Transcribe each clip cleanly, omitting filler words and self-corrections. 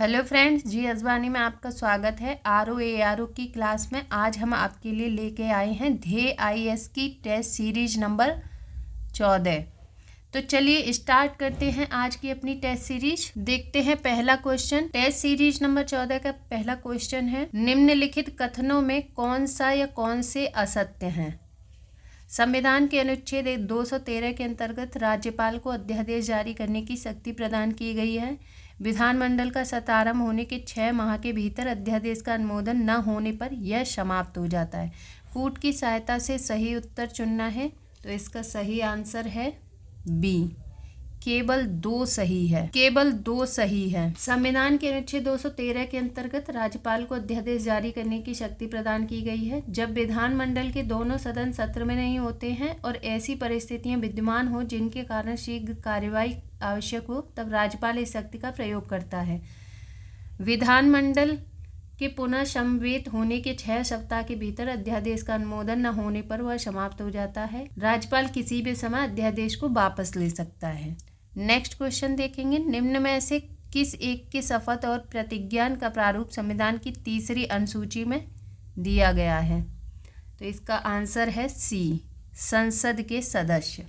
Hello friends, जी अजवानी में आपका स्वागत है। आर ओ की क्लास में आज हम आपके लिए लेके आए हैं ध्येय IAS की टेस्ट सीरीज नंबर 14। तो चलिए स्टार्ट करते हैं आज की अपनी टेस्ट सीरीज। देखते हैं पहला क्वेश्चन। टेस्ट सीरीज नंबर 14 का पहला क्वेश्चन है, निम्नलिखित कथनों में कौन सा या कौन से असत्य हैं। संविधान के अनुच्छेद 213 के अंतर्गत राज्यपाल को अध्यादेश जारी करने की शक्ति प्रदान की गई है। विधानमंडल का सत्तारंभ होने के 6 माह के भीतर अध्यादेश का अनुमोदन न होने पर यह समाप्त हो जाता है। कूट की सहायता से सही उत्तर चुनना है, तो इसका सही आंसर है बी। केवल दो सही है। संविधान के अनुच्छेद 213 के अंतर्गत राज्यपाल को अध्यादेश जारी करने की शक्ति प्रदान की गई है। जब विधानमंडल के दोनों सदन सत्र में नहीं होते हैं और ऐसी परिस्थितियां विद्यमान हो जिनके कारण शीघ्र कार्यवाही आवश्यक हो, तब राज्यपाल इस शक्ति का प्रयोग करता है। विधानमंडल के पुनः समवेत होने के 6 सप्ताह के भीतर अध्यादेश का अनुमोदन न होने पर वह समाप्त हो जाता है। राज्यपाल किसी भी समय अध्यादेश को वापस ले सकता है। नेक्स्ट क्वेश्चन देखेंगे, निम्न में से किस एक के शपथ और प्रतिज्ञान का प्रारूप संविधान की तीसरी अनुसूची में दिया गया है। तो इसका आंसर है सी, संसद के सदस्य।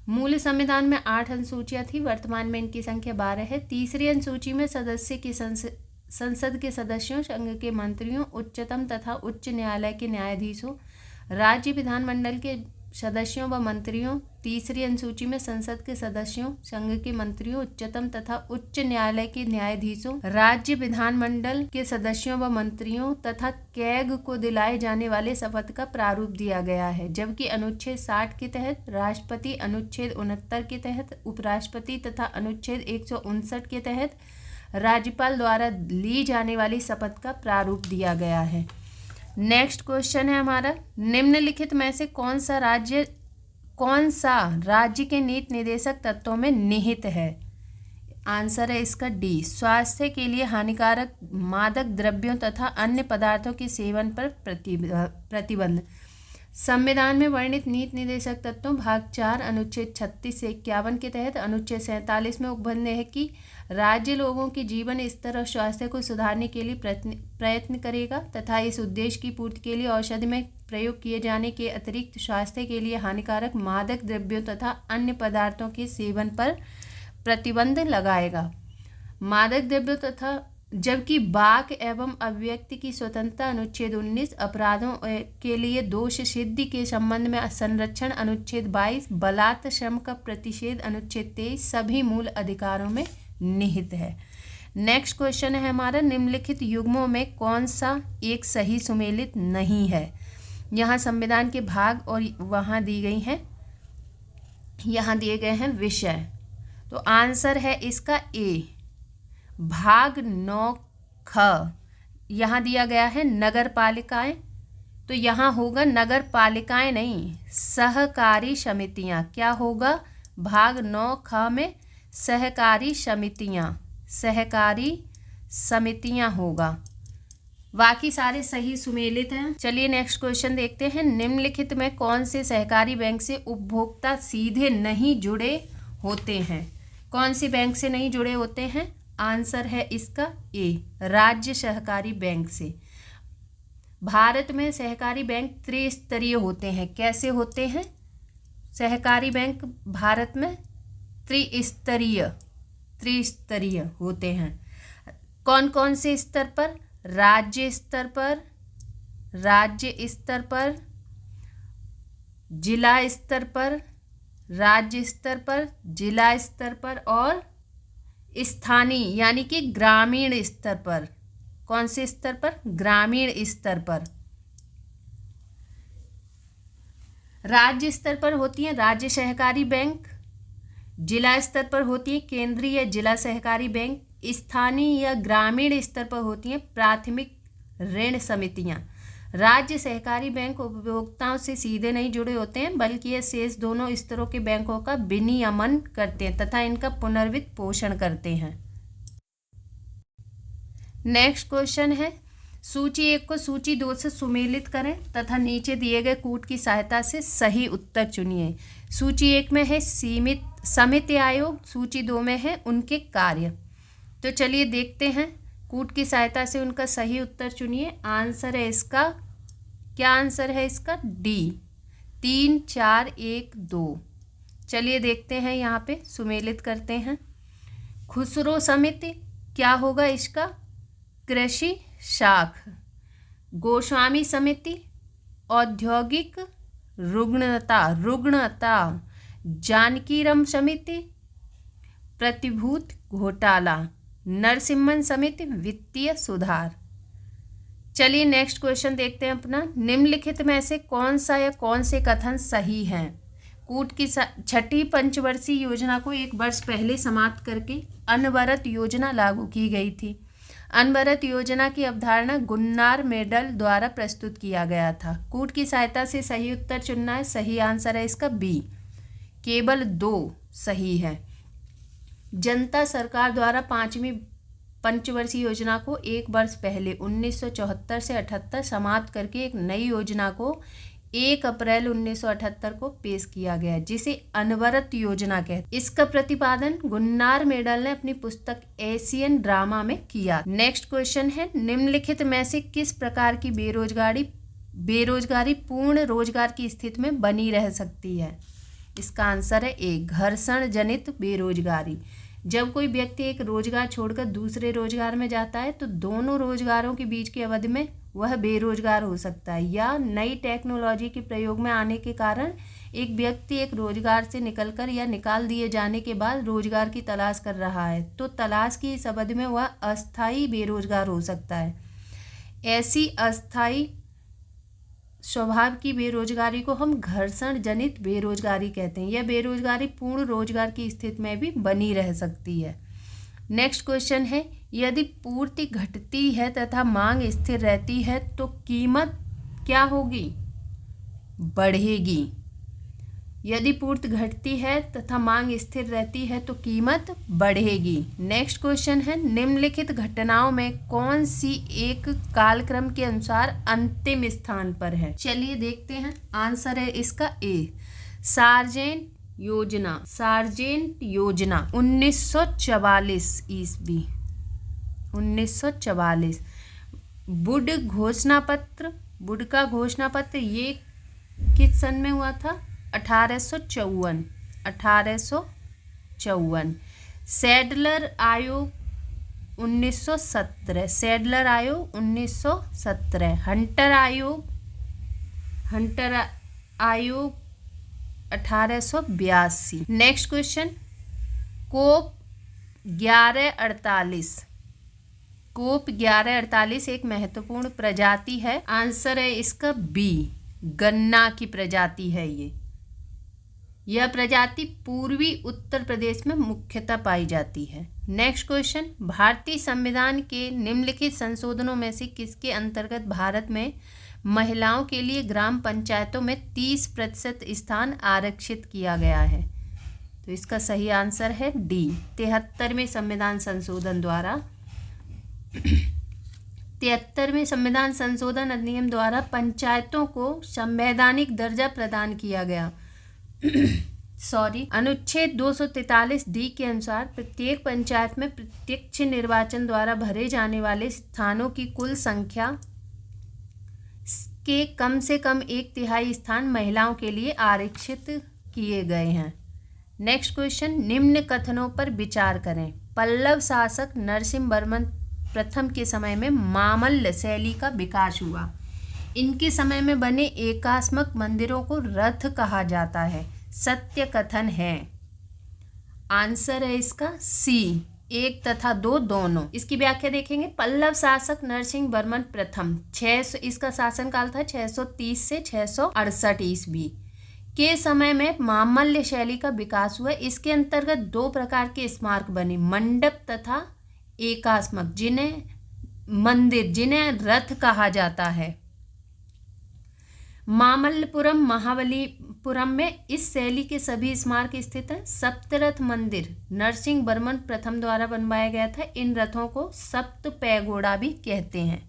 मूल संविधान में 8 अनुसूचियां थी, वर्तमान में इनकी संख्या 12 है। तीसरी अनुसूची में सदस्य की संसद के सदस्यों, संघ के मंत्रियों, उच्चतम तथा उच्च न्यायालय के न्यायाधीशों, राज्य विधानमंडल के सदस्यों व मंत्रियों। तीसरी अनुसूची में संसद के सदस्यों, संघ के मंत्रियों, उच्चतम तथा उच्च न्यायालय के न्यायाधीशों, राज्य विधानमंडल के सदस्यों व मंत्रियों तथा कैग को दिलाए जाने वाले शपथ का प्रारूप दिया गया है। जबकि अनुच्छेद 60 के तहत राष्ट्रपति, अनुच्छेद 69 के तहत उपराष्ट्रपति तथा अनुच्छेद 159 के तहत राज्यपाल द्वारा ली जाने वाली शपथ का प्रारूप दिया गया है। नेक्स्ट क्वेश्चन है हमारा, निम्नलिखित में से कौन सा राज्य के नीति निर्देशक तत्वों में निहित है। आंसर है इसका डी, स्वास्थ्य के लिए हानिकारक मादक द्रव्यों तथा अन्य पदार्थों के सेवन पर प्रतिबंध। संविधान में वर्णित नीति निर्देशक तत्वों भाग 4 अनुच्छेद 36 से 51 के तहत अनुच्छेद 47 में उपबंध है कि राज्य लोगों के जीवन स्तर और स्वास्थ्य को सुधारने के लिए प्रयत्न करेगा तथा इस उद्देश्य की पूर्ति के लिए औषधि में प्रयोग किए जाने के अतिरिक्त स्वास्थ्य के लिए हानिकारक मादक द्रव्यों तथा अन्य पदार्थों के सेवन पर प्रतिबंध लगाएगा। मादक द्रव्यों तथा जबकि वाक एवं अभिव्यक्ति की स्वतंत्रता अनुच्छेद 19, अपराधों के लिए दोष सिद्धि के संबंध में संरक्षण अनुच्छेद 22, बलात् श्रम का प्रतिषेध अनुच्छेद 23 सभी मूल अधिकारों में निहित है। नेक्स्ट क्वेश्चन है हमारा, निम्नलिखित युग्मों में कौन सा एक सही सुमेलित नहीं है। यहाँ संविधान के भाग और वहाँ दी गई हैं, यहाँ दिए गए हैं विषय। तो आंसर है इसका ए, भाग 9 ख। यहाँ दिया गया है नगर पालिकाएं, तो यहाँ होगा नगर पालिकाएं नहीं, सहकारी समितियाँ। क्या होगा भाग 9 ख में? सहकारी समितियाँ होगा। बाकी सारे सही सुमेलित हैं। चलिए नेक्स्ट क्वेश्चन देखते हैं, निम्नलिखित में कौन से सहकारी बैंक से उपभोक्ता सीधे नहीं जुड़े होते हैं। कौन सी बैंक से नहीं जुड़े होते हैं? आंसर है इसका ए, राज्य सहकारी बैंक से। भारत में सहकारी बैंक त्रिस्तरीय होते हैं। कैसे होते हैं सहकारी बैंक? भारत में त्रिस्तरीय होते हैं। कौन कौन से स्तर पर? राज्य स्तर पर, जिला स्तर पर, राज्य स्तर पर, जिला स्तर पर और स्थानीय यानी कि ग्रामीण स्तर पर। कौन से स्तर पर? ग्रामीण स्तर पर। राज्य स्तर पर होती है राज्य सहकारी बैंक, जिला स्तर पर होती है केंद्रीय जिला सहकारी बैंक, स्थानीय या ग्रामीण स्तर पर होती हैं प्राथमिक ऋण समितियां। राज्य सहकारी बैंक उपभोक्ताओं से सीधे नहीं जुड़े होते हैं, बल्कि ये शेष दोनों स्तरों के बैंकों का विनियमन करते हैं तथा इनका पुनर्वित्त पोषण करते हैं। नेक्स्ट क्वेश्चन है, सूची 1 को सूची 2 से सुमेलित करें तथा नीचे दिए गए कूट की सहायता से सही उत्तर चुनिए। सूची 1 में है समिति आयोग, सूची 2 में है उनके कार्य। तो चलिए देखते हैं, कूट की सहायता से उनका सही उत्तर चुनिए। आंसर है इसका, क्या आंसर है इसका? डी, 3 4 1 2। चलिए देखते हैं, यहाँ पे सुमेलित करते हैं। खुसरो समिति क्या होगा इसका? कृषि शाख। गोस्वामी समिति औद्योगिक रुग्णता। जानकीराम समिति प्रतिभूत घोटाला। नरसिम्हन समिति वित्तीय सुधार। चलिए नेक्स्ट क्वेश्चन देखते हैं अपना। निम्नलिखित में से कौन सा या कौन से कथन सही हैं? कूट की छठी पंचवर्षीय योजना को 1 वर्ष पहले समाप्त करके अनवरत योजना लागू की गई थी। अनवरत योजना की अवधारणा गुन्नार मेडल द्वारा प्रस्तुत किया गया था। कूट की सहायता से सही उत्तर चुनना है। सही आंसर है इसका बी, केवल 2 सही है। जनता सरकार द्वारा 5वीं पंचवर्षीय योजना को 1 वर्ष पहले 1974 से 78 समाप्त करके एक नई योजना को 1 अप्रैल 1978 को पेश किया गया, जिसे अनवरत योजना कहते। इसका प्रतिपादन गुन्नार मेडल ने अपनी पुस्तक एशियन ड्रामा में किया। नेक्स्ट क्वेश्चन है, निम्नलिखित में से किस प्रकार की बेरोजगारी पूर्ण रोजगार की स्थिति में बनी रह सकती है? इसका आंसर है ए, घर्षण जनित बेरोजगारी। जब कोई व्यक्ति एक रोजगार छोड़कर दूसरे रोजगार में जाता है तो दोनों रोजगारों के बीच की अवधि में वह बेरोजगार हो सकता है, या नई टेक्नोलॉजी के प्रयोग में आने के कारण एक व्यक्ति एक रोजगार से निकलकर या निकाल दिए जाने के बाद रोजगार की तलाश कर रहा है, तो तलाश की इस अवधि में वह अस्थायी बेरोजगार हो सकता है। ऐसी अस्थायी स्वभाव की बेरोजगारी को हम घर्षण जनित बेरोजगारी कहते हैं। यह बेरोजगारी पूर्ण रोजगार की स्थिति में भी बनी रह सकती है। नेक्स्ट क्वेश्चन है, यदि पूर्ति घटती है तथा मांग स्थिर रहती है तो कीमत क्या होगी? बढ़ेगी। यदि पूर्ति घटती है तथा मांग स्थिर रहती है तो कीमत बढ़ेगी। नेक्स्ट क्वेश्चन है, निम्नलिखित घटनाओं में कौन सी एक कालक्रम के अनुसार अंतिम स्थान पर है? चलिए देखते हैं, आंसर है इसका ए, सार्जेंट योजना। 1944 ईस्वी, 1944। वुड का घोषणा पत्र ये किस सन में हुआ था? 1854। सैडलर आयोग 1917। हंटर आयोग 1882। नेक्स्ट क्वेश्चन, कोप 1148 एक महत्वपूर्ण प्रजाति है। आंसर है इसका बी, गन्ना की प्रजाति है ये। यह प्रजाति पूर्वी उत्तर प्रदेश में मुख्यतः पाई जाती है। नेक्स्ट क्वेश्चन, भारतीय संविधान के निम्नलिखित संशोधनों में से किसके अंतर्गत भारत में महिलाओं के लिए ग्राम पंचायतों में 30% स्थान आरक्षित किया गया है? तो इसका सही आंसर है डी, 73वें संविधान संशोधन द्वारा 73वें संविधान संशोधन अधिनियम द्वारा पंचायतों को संवैधानिक दर्जा प्रदान किया गया। अनुच्छेद 243 डी के अनुसार प्रत्येक पंचायत में प्रत्यक्ष निर्वाचन द्वारा भरे जाने वाले स्थानों की कुल संख्या के कम से कम 1/3 स्थान महिलाओं के लिए आरक्षित किए गए हैं। नेक्स्ट क्वेश्चन, निम्न कथनों पर विचार करें। पल्लव शासक नरसिंहवर्मन प्रथम के समय में मामल्ल शैली का विकास हुआ। इनके समय में बने एकात्मक मंदिरों को रथ कहा जाता है। सत्य कथन है। आंसर है इसका सी, 1 तथा 2 दोनों। इसकी व्याख्या देखेंगे। पल्लव शासक नरसिंहवर्मन प्रथम 600, इसका शासनकाल था 630 से 668 ईस्वी के समय में मामल्य शैली का विकास हुआ। इसके अंतर्गत 2 प्रकार के स्मारक बने, मंडप तथा एकात्मक, जिन्हें रथ कहा जाता है। मामल्लपुरम महाबलीपुरम में इस शैली के सभी स्मारक स्थित हैं। सप्तरथ मंदिर नरसिंहवर्मन प्रथम द्वारा बनवाया गया था। इन रथों को सप्त पैगोड़ा भी कहते हैं।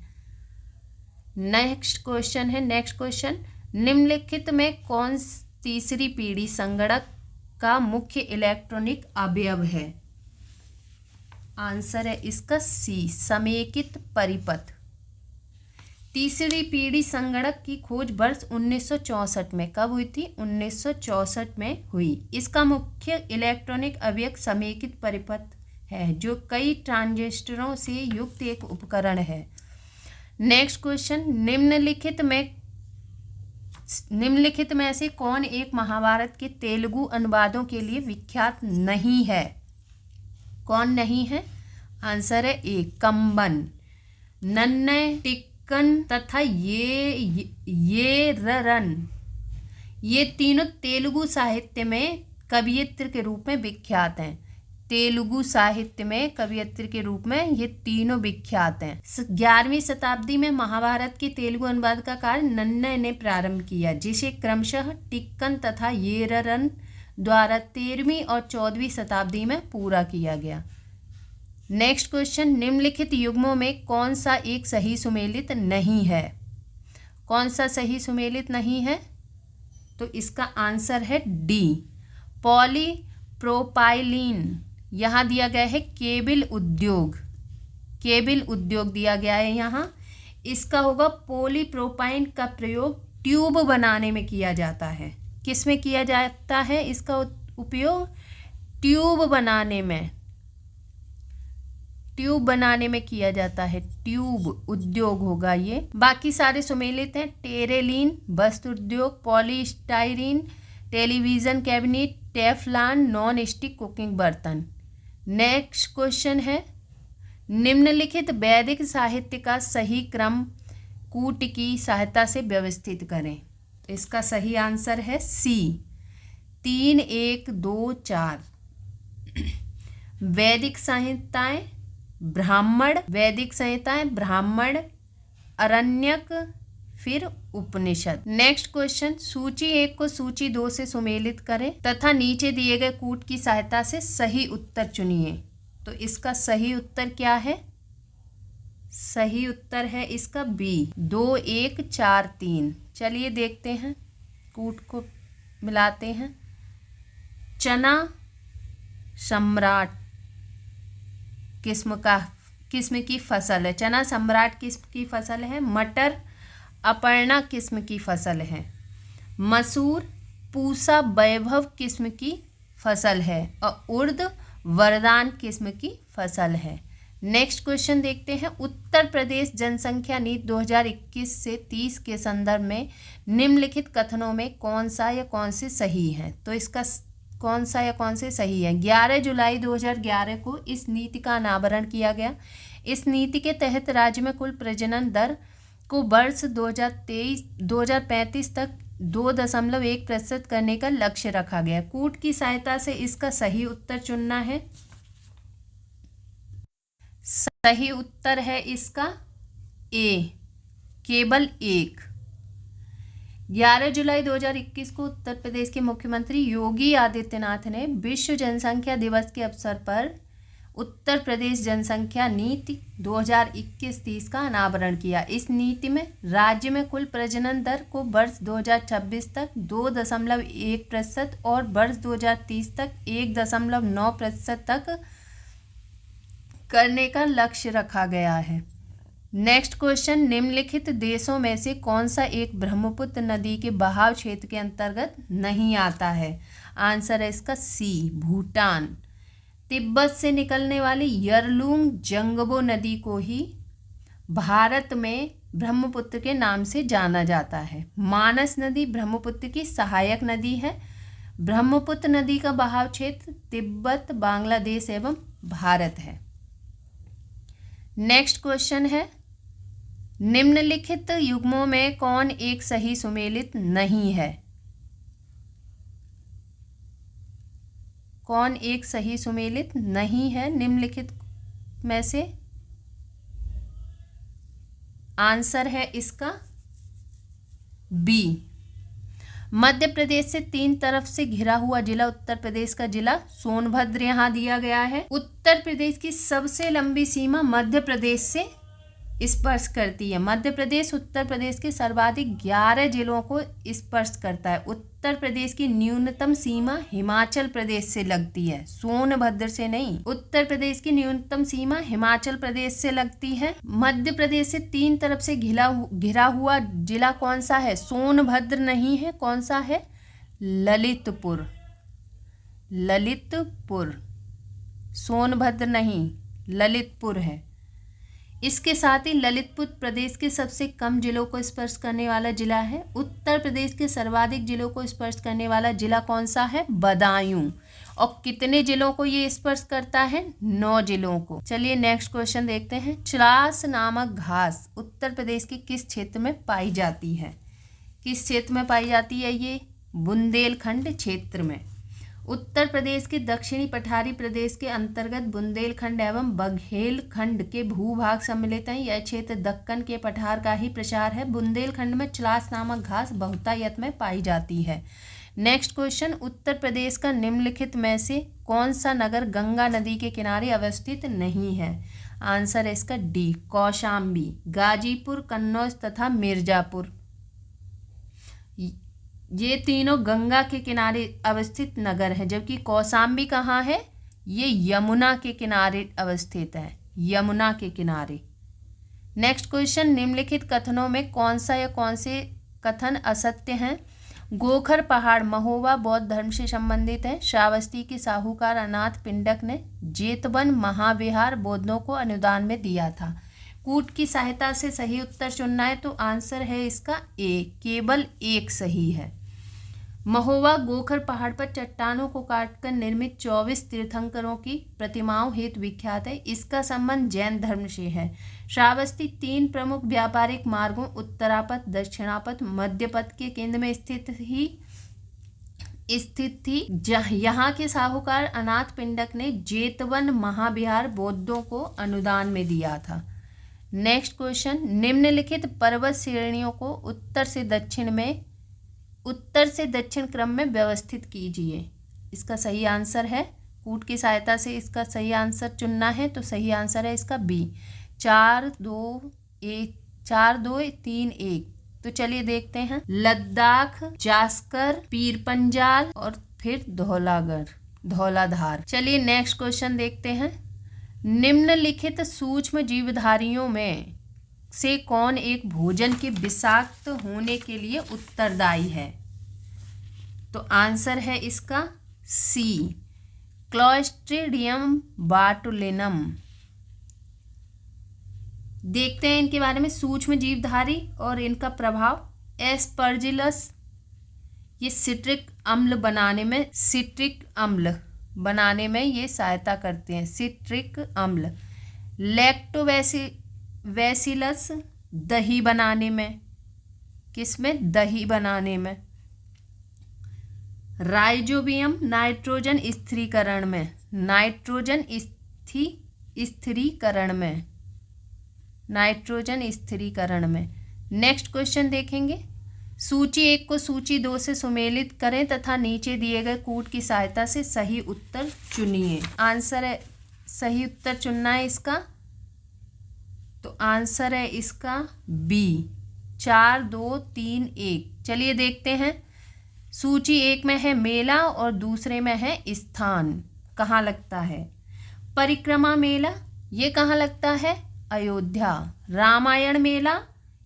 नेक्स्ट क्वेश्चन, निम्नलिखित में कौन तीसरी पीढ़ी संगणक का मुख्य इलेक्ट्रॉनिक अवयव है? आंसर है इसका सी, समेकित परिपथ। तीसरी पीढ़ी संगणक की खोज वर्ष 1964 में कब हुई थी? 1964 में हुई। इसका मुख्य इलेक्ट्रॉनिक अवयव समेकित परिपथ है, जो कई ट्रांजिस्टरों से युक्त एक उपकरण है। नेक्स्ट क्वेश्चन, निम्नलिखित में से कौन एक महाभारत के तेलुगु अनुवादों के लिए विख्यात नहीं है? कौन नहीं है? आंसर है ए, कंबन। नन्नय, टिक्कन तथा ये ररन, ये तीनों तेलुगु साहित्य में कवियत्र के रूप में विख्यात हैं। तेलुगु साहित्य में कवियत्र के रूप में ये तीनों विख्यात हैं। 11वीं शताब्दी में महाभारत के तेलुगु अनुवाद का कार्य नन्नय ने प्रारंभ किया, जिसे क्रमशः टिक्कन तथा येररन द्वारा 13वीं और 14वीं शताब्दी में पूरा किया गया। नेक्स्ट क्वेश्चन, निम्नलिखित युग्मों में कौन सा एक सही सुमेलित नहीं है? कौन सा सही सुमेलित नहीं है? तो इसका आंसर है डी, पॉलीप्रोपाइलीन। यहाँ दिया गया है केबिल उद्योग, केबिल उद्योग दिया गया है यहाँ। इसका होगा पॉलीप्रोपाइन का प्रयोग ट्यूब बनाने में किया जाता है। किस में किया जाता है इसका उपयोग? ट्यूब बनाने में, ट्यूब बनाने में किया जाता है। ट्यूब उद्योग होगा ये। बाकी सारे सुमेलित हैं। टेरेलिन वस्त्र उद्योग, polystyrene television cabinet, teflon non stick cooking बर्तन। नेक्स्ट क्वेश्चन है, निम्नलिखित वैदिक साहित्य का सही क्रम कूट की सहायता से व्यवस्थित करें। इसका सही आंसर है सी, 3 1 2 4। वैदिक संहिताएं ब्राह्मण, वैदिक संहिताएं ब्राह्मण, अरण्यक, फिर उपनिषद। नेक्स्ट क्वेश्चन, सूची 1 को सूची 2 से सुमेलित करें तथा नीचे दिए गए कूट की सहायता से सही उत्तर चुनिए। तो इसका सही उत्तर क्या है? सही उत्तर है इसका बी, 2 1 4 3। चलिए देखते हैं, कूट को मिलाते हैं। चना सम्राट किस्म की फसल है। चना सम्राट किस्म की फसल है। मटर अपर्णा किस्म की फसल है। मसूर पूसा वैभव किस्म की फसल है। और उर्द वरदान किस्म की फसल है। नेक्स्ट क्वेश्चन देखते हैं, उत्तर प्रदेश जनसंख्या नीति 2021 से 30 के संदर्भ में निम्नलिखित कथनों में कौन सा या कौन से सही है? तो इसका कौन सा या कौन से सही है? 11 जुलाई 2011 को इस नीति का अनावरण किया गया। इस नीति के तहत राज्य में कुल प्रजनन दर को वर्ष 2035 तक 2.1% करने का लक्ष्य रखा गया। कूट की सहायता से इसका सही उत्तर चुनना है। सही उत्तर है इसका ए, केवल 1। 11 जुलाई 2021 को उत्तर प्रदेश के मुख्यमंत्री योगी आदित्यनाथ ने विश्व जनसंख्या दिवस के अवसर पर उत्तर प्रदेश जनसंख्या नीति 2021-30 का अनावरण किया। इस नीति में राज्य में कुल प्रजनन दर को वर्ष 2026 तक 2.1% और वर्ष 2030 तक 1.9% तक करने का लक्ष्य रखा गया है। नेक्स्ट क्वेश्चन, निम्नलिखित देशों में से कौन सा एक ब्रह्मपुत्र नदी के बहाव क्षेत्र के अंतर्गत नहीं आता है? आंसर है इसका सी, भूटान। तिब्बत से निकलने वाली यरलुंग जंगबो नदी को ही भारत में ब्रह्मपुत्र के नाम से जाना जाता है। मानस नदी ब्रह्मपुत्र की सहायक नदी है। ब्रह्मपुत्र नदी का बहाव क्षेत्र तिब्बत, बांग्लादेश एवं भारत है। नेक्स्ट क्वेश्चन है, निम्नलिखित युग्मों में कौन एक सही सुमेलित नहीं है? कौन एक सही सुमेलित नहीं है निम्नलिखित में से? आंसर है इसका बी, मध्य प्रदेश से 3 तरफ से घिरा हुआ जिला उत्तर प्रदेश का जिला सोनभद्र यहाँ दिया गया है। उत्तर प्रदेश की सबसे लंबी सीमा मध्य प्रदेश से स्पर्श करती है। मध्य प्रदेश उत्तर प्रदेश के सर्वाधिक 11 जिलों को स्पर्श करता है। उत्तर प्रदेश की न्यूनतम सीमा हिमाचल प्रदेश से लगती है, सोनभद्र से नहीं। उत्तर प्रदेश की न्यूनतम सीमा हिमाचल प्रदेश से लगती है। मध्य प्रदेश से 3 तरफ से घिरा हुआ जिला कौन सा है? सोनभद्र नहीं है, कौन सा है? ललितपुर। ललितपुर, सोनभद्र नहीं, ललितपुर है। इसके साथ ही ललितपुर प्रदेश के सबसे कम जिलों को स्पर्श करने वाला जिला है। उत्तर प्रदेश के सर्वाधिक जिलों को स्पर्श करने वाला जिला कौन सा है? बदायूं। और कितने जिलों को ये स्पर्श करता है? 9 जिलों को। चलिए नेक्स्ट क्वेश्चन देखते हैं। चिलास नामक घास उत्तर प्रदेश के किस क्षेत्र में पाई जाती है? किस क्षेत्र में पाई जाती है ये? बुंदेलखंड क्षेत्र में। उत्तर प्रदेश के दक्षिणी पठारी प्रदेश के अंतर्गत बुंदेलखंड एवं बघेलखंड के भूभाग सम्मिलित हैं। यह क्षेत्र दक्कन के पठार का ही प्रसार है। बुंदेलखंड में चिलास नामक घास बहुतायत में पाई जाती है। नेक्स्ट क्वेश्चन, उत्तर प्रदेश का निम्नलिखित में से कौन सा नगर गंगा नदी के किनारे अवस्थित नहीं है? आंसर है इसका डी, कौशाम्बी। गाजीपुर, कन्नौज तथा मिर्जापुर, ये तीनों गंगा के किनारे अवस्थित नगर हैं, जबकि कौशाम्बी कहाँ है? ये यमुना के किनारे अवस्थित है, यमुना के किनारे। नेक्स्ट क्वेश्चन, निम्नलिखित कथनों में कौन सा या कौन से कथन असत्य हैं? गोखर पहाड़ महोबा बौद्ध धर्म से संबंधित है। श्रावस्ती के साहूकार अनाथ पिंडक ने जेतवन महाविहार बौद्धों को अनुदान में दिया था। कूट की सहायता से सही उत्तर चुनना है तो आंसर है इसका ए, केवल एक सही है। महोबा गोखर पहाड़ पर चट्टानों को काटकर निर्मित 24 तीर्थंकरों की प्रतिमाओं हेतु विख्यात है। इसका संबंध जैन धर्म से है। श्रावस्ती 3 प्रमुख व्यापारिक मार्गों उत्तरापथ, दक्षिणापथ, मध्यपथ के केंद्र में स्थित थी। यहाँ के साहूकार अनाथ पिंडक ने जेतवन महाविहार बौद्धों को अनुदान में दिया था। नेक्स्ट क्वेश्चन, निम्नलिखित पर्वत श्रेणियों को उत्तर से दक्षिण क्रम में व्यवस्थित कीजिए। इसका सही आंसर है, कूट की सहायता से इसका सही आंसर चुनना है तो सही आंसर है इसका बी, 4 2 3 1। तो चलिए देखते हैं। लद्दाख, जास्कर, पीर पंजाल और फिर धौलाधार। चलिए नेक्स्ट क्वेश्चन देखते हैं। निम्नलिखित सूक्ष्म जीवधारियों में से कौन एक भोजन के विषाक्त होने के लिए उत्तरदायी है? तो आंसर है इसका सी, क्लोस्ट्रीडियम बाटुलिनम। देखते हैं इनके बारे में। सूक्ष्म जीवधारी और इनका प्रभाव। एस्परजिलस, ये सिट्रिक अम्ल बनाने में ये सहायता करते हैं, सिट्रिक अम्ल। लैक्टोबैसिलस, दही बनाने में, किसमें? दही बनाने में। राइजोबियम, नाइट्रोजन स्थिरीकरण में। नेक्स्ट क्वेश्चन देखेंगे। सूची 1 को सूची 2 से सुमेलित करें तथा नीचे दिए गए कूट की सहायता से सही उत्तर चुनिए। आंसर है, सही उत्तर चुनना है इसका, तो आंसर है इसका बी, 4 2 3 1। चलिए देखते हैं। सूची 1 में है मेला और दूसरे में है स्थान। कहाँ लगता है? परिक्रमा मेला, ये कहाँ लगता है? अयोध्या। रामायण मेला,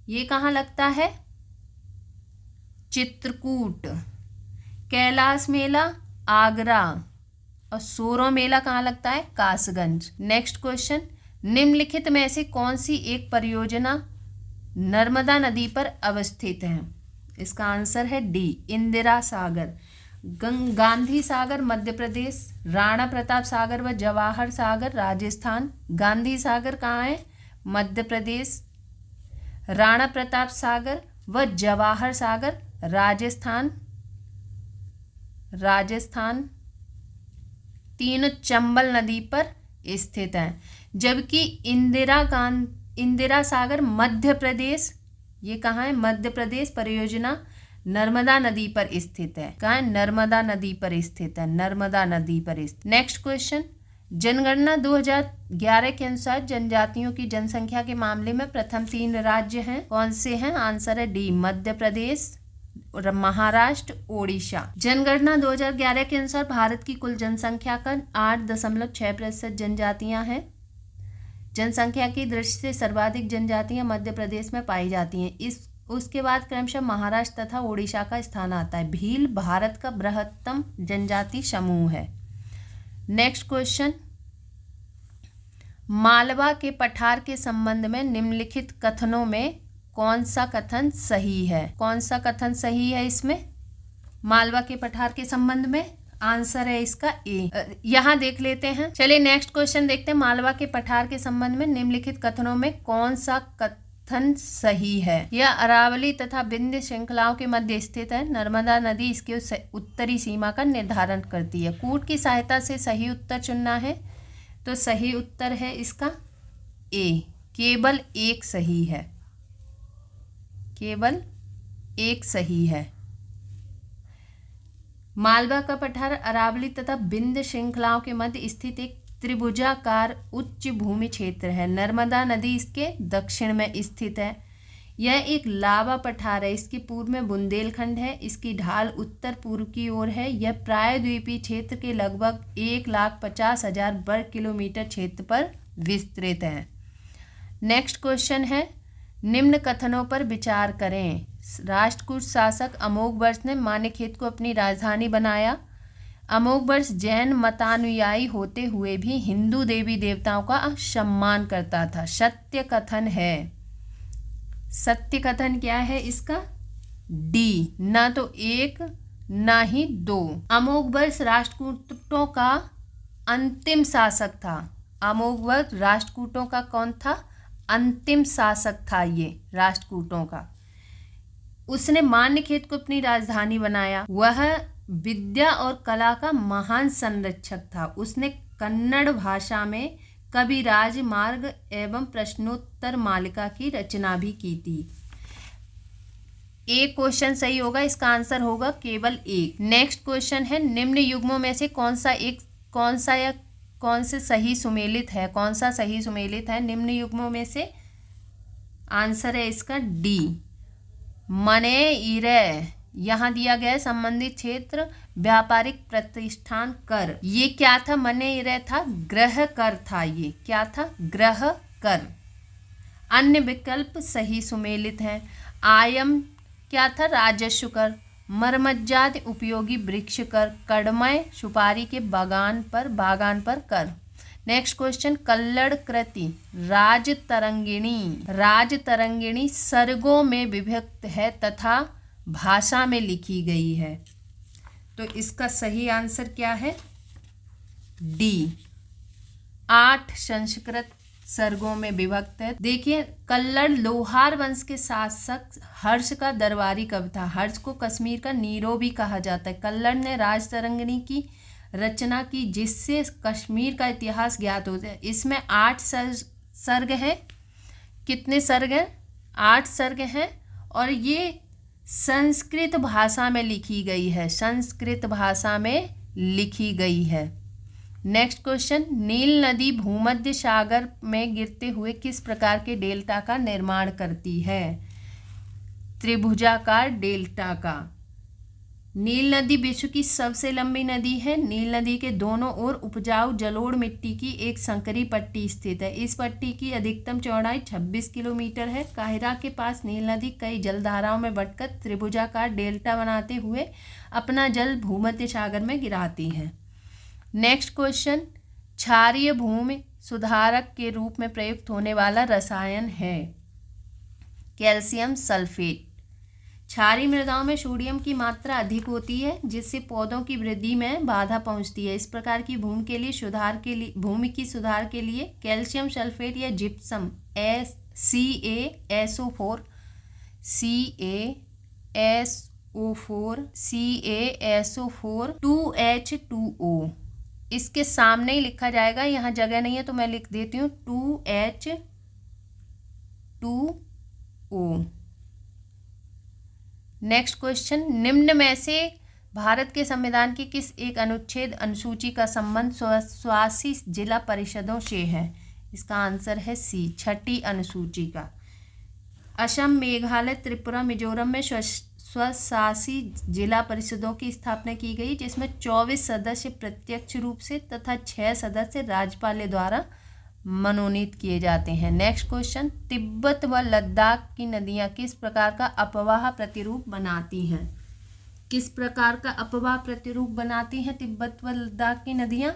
ये कहाँ लगता है? चित्रकूट। कैलाश मेला, आगरा। और सोरो मेला कहाँ लगता है? कासगंज। नेक्स्ट क्वेश्चन, निम्नलिखित में से कौन सी एक परियोजना नर्मदा नदी पर अवस्थित है? इसका आंसर है डी, इंदिरा सागर। गांधी सागर मध्य प्रदेश, राणा प्रताप सागर व जवाहर सागर राजस्थान। गांधी सागर कहाँ है? मध्य प्रदेश। राणा प्रताप सागर व जवाहर सागर राजस्थान। तीनों चंबल नदी पर स्थित हैं, जबकि इंदिरा सागर मध्य प्रदेश, ये कहाँ है? मध्य प्रदेश। परियोजना नर्मदा नदी पर स्थित है। कहाँ है? नर्मदा नदी पर स्थित है, नर्मदा नदी पर स्थित। नेक्स्ट क्वेश्चन, जनगणना 2011 के अनुसार जनजातियों की जनसंख्या के मामले में प्रथम 3 राज्य हैं, कौन से हैं? आंसर है डी, मध्य प्रदेश, महाराष्ट्र, ओडिशा। जनगणना 2011 के अनुसार भारत की कुल जनसंख्या का 8.6% जनजातियां हैं। जनसंख्या की दृष्टि से सर्वाधिक जनजातियां मध्य प्रदेश में पाई जाती हैं। उसके बाद क्रमशः महाराष्ट्र तथा ओडिशा का स्थान आता है। भील भारत का बृहत्तम जनजाति समूह है। नेक्स्ट क्वेश्चन, मालवा के पठार के संबंध में निम्नलिखित कथनों में कौन सा कथन सही है? कौन सा कथन सही है इसमें? मालवा के पठार के संबंध में आंसर है इसका ए। यहाँ देख लेते हैं। चलिए नेक्स्ट क्वेश्चन देखते हैं। मालवा के पठार के संबंध में निम्नलिखित कथनों में कौन सा कथन सही है? यह अरावली तथा विंध्य श्रृंखलाओं के मध्य स्थित है। नर्मदा नदी इसके उत्तरी सीमा का निर्धारण करती है। कूट की सहायता से सही उत्तर चुनना है, तो सही उत्तर है इसका ए। केवल एक सही है, केवल एक सही है। मालवा का पठार अरावली तथा विंध्य श्रृंखलाओं के मध्य स्थित एक त्रिभुजाकार उच्च भूमि क्षेत्र है। नर्मदा नदी इसके दक्षिण में स्थित है। यह एक लावा पठार है। इसके पूर्व में बुंदेलखंड है। इसकी ढाल उत्तर पूर्व की ओर है। यह प्रायद्वीपीय क्षेत्र के लगभग 1,50,000 वर्ग किलोमीटर क्षेत्र पर विस्तृत है। नेक्स्ट क्वेश्चन है, निम्न कथनों पर विचार करें। राष्ट्रकूट शासक अमोघवर्ष ने मान्यखेत को अपनी राजधानी बनाया। अमोघवर्ष जैन मतानुयायी होते हुए भी हिंदू देवी देवताओं का सम्मान करता था। सत्य कथन है। सत्य कथन क्या है इसका? डी। ना तो एक ना ही दो। अमोघवर्ष राष्ट्रकूटों का अंतिम शासक था। अमोघवर्ष राष्ट्रकूटों का कौन था? अंतिम शासक था ये राष्ट्रकूटों का। उसने मान्यखेत को अपनी राजधानी बनाया। वह विद्या और कला का महान संरक्षक था। उसने कन्नड़ भाषा में कविराज मार्ग एवं प्रश्नोत्तर मालिका की रचना भी की थी। एक क्वेश्चन सही होगा, इसका आंसर होगा केवल एक। नेक्स्ट क्वेश्चन है, निम्न युग्मों में से कौन से सही सुमेलित है? कौन सा सही सुमेलित है निम्न युग्मों में से? आंसर है इसका डी। मने इरे, यहाँ दिया गया संबंधित क्षेत्र व्यापारिक प्रतिष्ठान कर। ये क्या था? मने इरे था, ग्रह कर था। ये क्या था? ग्रह कर। अन्य विकल्प सही सुमेलित हैं। आयम क्या था? राजस्व कर। मरमज्जाद उपयोगी वृक्ष कर। कड़मय सुपारी के बागान पर कर। नेक्स्ट क्वेश्चन, कल्लड़ कृति राजतरंगिणी सर्गों में विभक्त है तथा भाषा में लिखी गई है। तो इसका सही आंसर क्या है? डी। 8 संस्कृत सर्गों में विभक्त है। देखिए, कल्लड़ लोहार वंश के शासक हर्ष का दरबारी कवि था। हर्ष को कश्मीर का नीरो भी कहा जाता है। कल्लड़ ने राजतरंगिणी की रचना की, जिससे कश्मीर का इतिहास ज्ञात होता है। इसमें 8 सर्ग हैं। कितने सर्ग हैं? 8 सर्ग हैं। और ये संस्कृत भाषा में लिखी गई है। संस्कृत भाषा में लिखी गई है। नेक्स्ट क्वेश्चन, नील नदी भूमध्य सागर में गिरते हुए किस प्रकार के डेल्टा का निर्माण करती है? त्रिभुजाकार डेल्टा का। नील नदी विश्व की सबसे लंबी नदी है। नील नदी के दोनों ओर उपजाऊ जलोढ़ मिट्टी की एक संकरी पट्टी स्थित है। इस पट्टी की अधिकतम चौड़ाई 26 किलोमीटर है। काहिरा के पास नील नदी कई जलधाराओं में बंटकर त्रिभुजाकार डेल्टा बनाते हुए अपना जल भूमध्य सागर में गिराती है। नेक्स्ट क्वेश्चन, क्षारीय भूमि सुधारक के रूप में प्रयुक्त होने वाला रसायन है कैल्शियम सल्फेट। क्षारीय मृदाओं में सोडियम की मात्रा अधिक होती है, जिससे पौधों की वृद्धि में बाधा पहुंचती है। इस प्रकार की भूमि की सुधार के लिए कैल्शियम सल्फेट या जिप्सम CaSO4 2H2O इसके सामने ही लिखा जाएगा। यहाँ जगह नहीं है तो मैं लिख देती हूँ 2H2O। नेक्स्ट क्वेश्चन, निम्न में से भारत के संविधान की किस एक अनुच्छेद अनुसूची का संबंध स्वासी जिला परिषदों से है? इसका आंसर है सी, 6ठी अनुसूची का। असम, मेघालय, त्रिपुरा, मिजोरम में स्वशासी जिला परिषदों की स्थापना की गई, जिसमें 24 सदस्य प्रत्यक्ष रूप से तथा 6 सदस्य राज्यपाल द्वारा मनोनीत किए जाते हैं। नेक्स्ट क्वेश्चन, तिब्बत व लद्दाख की नदियाँ किस प्रकार का अपवाह प्रतिरूप बनाती हैं? किस प्रकार का अपवाह प्रतिरूप बनाती हैं तिब्बत व लद्दाख की नदियाँ?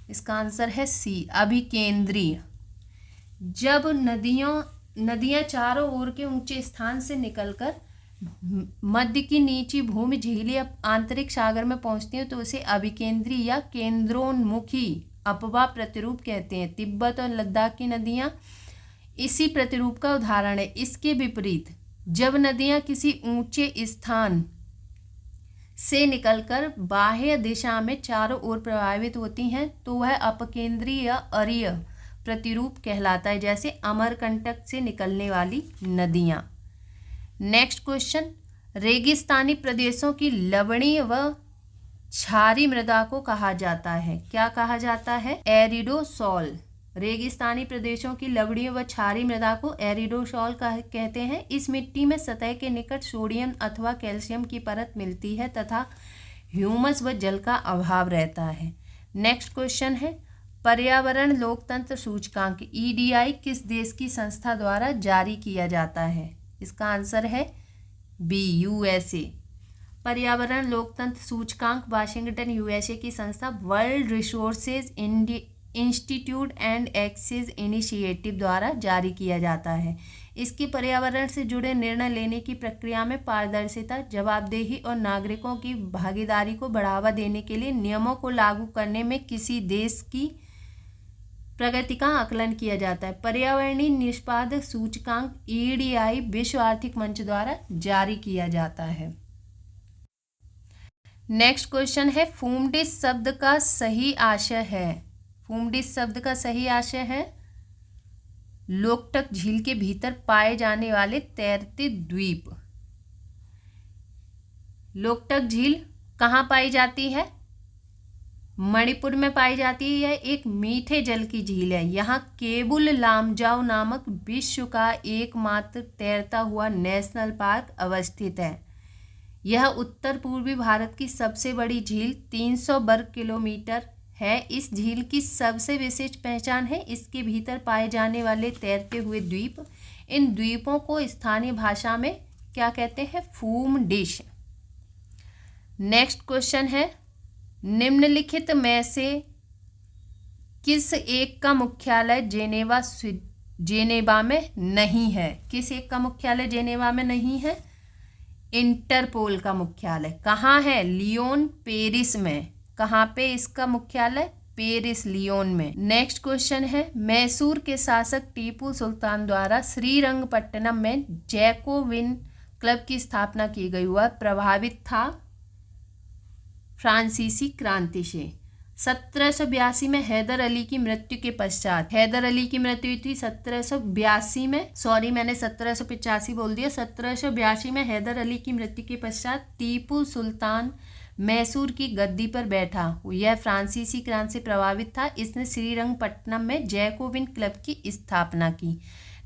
इसका आंसर है सी, अभिकेंद्रीय। जब नदियाँ चारों ओर के ऊंचे स्थान से निकलकर मध्य की नीची भूमि झील या आंतरिक सागर में पहुंचती हैं तो उसे अभिकेंद्री या केंद्रोन्मुखी अपवाह प्रतिरूप कहते हैं। तिब्बत और लद्दाख की नदियाँ इसी प्रतिरूप का उदाहरण है। इसके विपरीत जब नदियाँ किसी ऊंचे स्थान से निकलकर बाह्य दिशा में चारों ओर प्रवाहित होती हैं तो वह अपकेंद्री या अरीय प्रतिरूप कहलाता है, जैसे अमरकंटक से निकलने वाली नदियाँ। नेक्स्ट क्वेश्चन, रेगिस्तानी प्रदेशों की लवणीय व क्षारीय मृदा को कहा जाता है? क्या कहा जाता है? एरिडोसॉल। रेगिस्तानी प्रदेशों की लवणीय व क्षारीय मृदा को एरिडोसॉल कहते हैं। इस मिट्टी में सतह के निकट सोडियम अथवा कैल्शियम की परत मिलती है तथा ह्यूमस व जल का अभाव रहता है। नेक्स्ट क्वेश्चन है, पर्यावरण लोकतंत्र सूचकांक EDI किस देश की संस्था द्वारा जारी किया जाता है? इसका आंसर है बी, USA। पर्यावरण लोकतंत्र सूचकांक वाशिंगटन USA की संस्था World Resources Institute and Access Initiative द्वारा जारी किया जाता है। इसकी पर्यावरण से जुड़े निर्णय लेने की प्रक्रिया में पारदर्शिता, जवाबदेही और नागरिकों की भागीदारी को बढ़ावा देने के लिए नियमों को लागू करने में किसी देश की प्रगति का आकलन किया जाता है। पर्यावरणीय निष्पादक सूचकांक EDI विश्व आर्थिक मंच द्वारा जारी किया जाता है। नेक्स्ट क्वेश्चन है, फूमडिश शब्द का सही आशय है? फूमडिश शब्द का सही आशय है लोकटक झील के भीतर पाए जाने वाले तैरते द्वीप। लोकटक झील कहाँ पाई जाती है? मणिपुर में पाई जाती है। यह एक मीठे जल की झील है। यहाँ केबुल लामजाओ नामक विश्व का एकमात्र तैरता हुआ नेशनल पार्क अवस्थित है। यह उत्तर पूर्वी भारत की सबसे बड़ी झील 300 वर्ग किलोमीटर है। इस झील की सबसे विशेष पहचान है इसके भीतर पाए जाने वाले तैरते हुए द्वीप। इन द्वीपों को स्थानीय भाषा में क्या कहते हैं? फूमडिश। नेक्स्ट क्वेश्चन है, निम्नलिखित में से किस एक का मुख्यालय जेनेवा में नहीं है? किस एक का मुख्यालय जेनेवा में नहीं है? इंटरपोल का मुख्यालय कहाँ है? लियोन, पेरिस में। कहाँ पे इसका मुख्यालय? पेरिस, लियोन में। नेक्स्ट क्वेश्चन है, मैसूर के शासक टीपू सुल्तान द्वारा श्रीरंगपट्टनम में जैकोबिन क्लब की स्थापना की गई। वह प्रभावित था फ्रांसीसी क्रांति से। 1782 में हैदर अली की मृत्यु के पश्चात, हैदर अली की मृत्यु थी 1782 में, सॉरी मैंने 1785 बोल दिया। 1782 में हैदर अली की मृत्यु के पश्चात टीपू सुल्तान मैसूर की गद्दी पर बैठा। यह फ्रांसीसी क्रांति से प्रभावित था। इसने श्रीरंगपट्टनम में जैकोबिन क्लब की स्थापना की।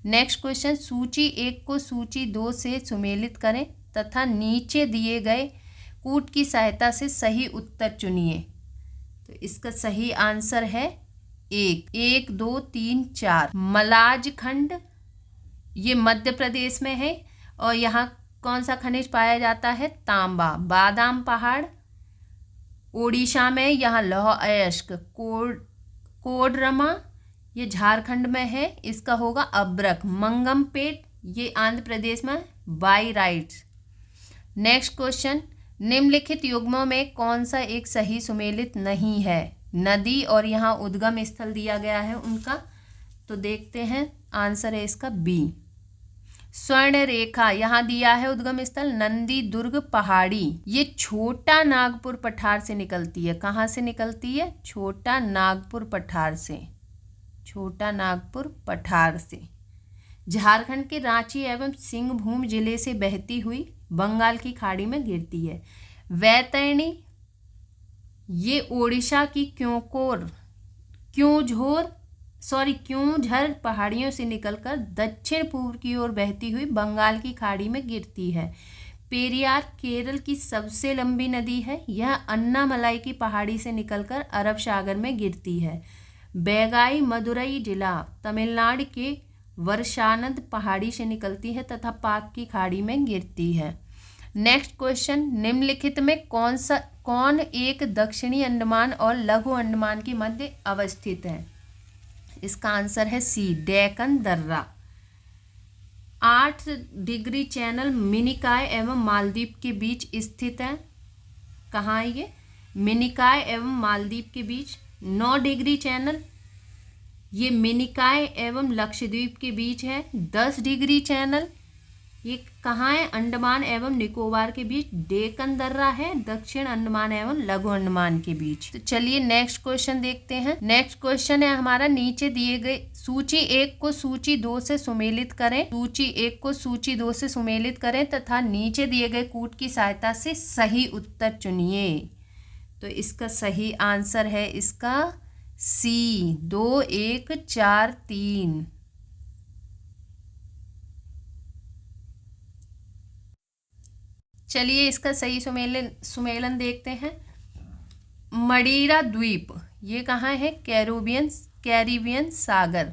नेक्स्ट क्वेश्चन, सूची 1 को सूची 2 से सुमेलित करें तथा नीचे दिए गए कूट की सहायता से सही उत्तर चुनिए। तो इसका सही आंसर है 1, 2, 3, 4। मलाज खंड ये मध्य प्रदेश में है और यहाँ कौन सा खनिज पाया जाता है? तांबा। बादाम पहाड़ ओडिशा में, यहाँ लौह अयस्क। कोडरमा ये झारखंड में है, इसका होगा अब्रक। मंगमपेट ये आंध्र प्रदेश में, बाइराइट्स। नेक्स्ट क्वेश्चन, निम्नलिखित युग्मों में कौन सा एक सही सुमेलित नहीं है? नदी और यहाँ उद्गम स्थल दिया गया है उनका, तो देखते हैं आंसर है इसका बी। स्वर्ण रेखा यहाँ दिया है उद्गम स्थल नंदी दुर्ग पहाड़ी। ये छोटा नागपुर पठार से निकलती है। कहाँ से निकलती है? छोटा नागपुर पठार से। छोटा नागपुर पठार से झारखंड के रांची एवं सिंहभूम जिले से बहती हुई बंगाल की खाड़ी में गिरती है। वैतरणी ये ओडिशा की क्योंझर पहाड़ियों से निकलकर दक्षिण पूर्व की ओर बहती हुई बंगाल की खाड़ी में गिरती है। पेरियार केरल की सबसे लंबी नदी है। यह अन्नामलाई की पहाड़ी से निकलकर अरब सागर में गिरती है। बैगाई मदुरई जिला तमिलनाडु के वर्षानद पहाड़ी से निकलती है तथा पाक की खाड़ी में गिरती है। नेक्स्ट क्वेश्चन, निम्नलिखित में कौन एक दक्षिणी अंडमान और लघु अंडमान के मध्य अवस्थित है? इसका आंसर है सी, डेक्कन दर्रा। 8 डिग्री चैनल मिनिकॉय एवं मालदीव के बीच स्थित है। कहाँ है ये? मिनिकॉय एवं मालदीव के बीच। 9 डिग्री चैनल ये मिनिकॉय एवं लक्षद्वीप के बीच है। 10 डिग्री चैनल ये कहाँ है? अंडमान एवं निकोबार के बीच। डेक्कन दर्रा है दक्षिण अंडमान एवं लघु अंडमान के बीच। तो चलिए नेक्स्ट क्वेश्चन देखते हैं। नेक्स्ट क्वेश्चन है हमारा, नीचे दिए गए सूची 1 को सूची 2 से सुमेलित करें। सूची 1 को सूची 2 से सुमेलित करें तथा नीचे दिए गए कूट की सहायता से सही उत्तर चुनिए। तो इसका सही आंसर है इसका सी, 2 1 4 3। चलिए इसका सही सुमेलन देखते हैं। मडीरा द्वीप ये कहाँ है? कैरिबियन सागर।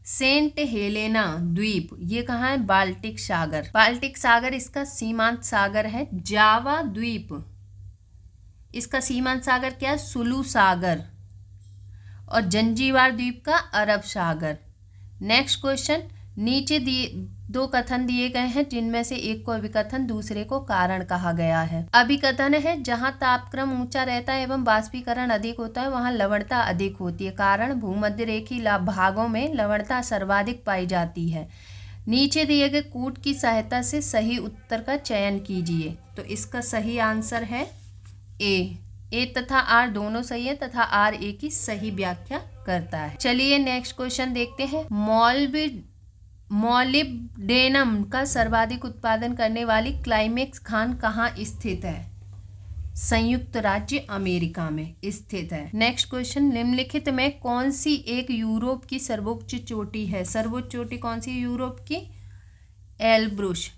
सेंट हेलेना द्वीप ये कहाँ है? बाल्टिक सागर इसका सीमांत सागर है। जावा द्वीप इसका सीमांत सागर क्या है? सुलू सागर। और जंजीबार द्वीप का अरब सागर। नेक्स्ट क्वेश्चन, नीचे दो कथन दिए गए हैं जिनमें से एक को अभिकथन दूसरे को कारण कहा गया है। अभिकथन है, जहां तापक्रम ऊंचा रहता है एवं बाष्पीकरण अधिक होता है वहां लवणता अधिक होती है। कारण, भूमध्य रेखीय भागों में लवणता सर्वाधिक पाई जाती है। नीचे दिए गए कूट की सहायता से सही उत्तर का चयन कीजिए। तो इसका सही आंसर है ए तथा आर दोनों सही है तथा आर ए की सही व्याख्या करता है। चलिए नेक्स्ट क्वेश्चन देखते हैं। मॉलिब्डेनम का सर्वाधिक उत्पादन करने वाली क्लाइमेक्स खान कहाँ स्थित है? संयुक्त राज्य अमेरिका में स्थित है। नेक्स्ट क्वेश्चन, निम्नलिखित में कौन सी एक यूरोप की सर्वोच्च चोटी है? सर्वोच्च चोटी कौन सी यूरोप की? एल्ब्रुस।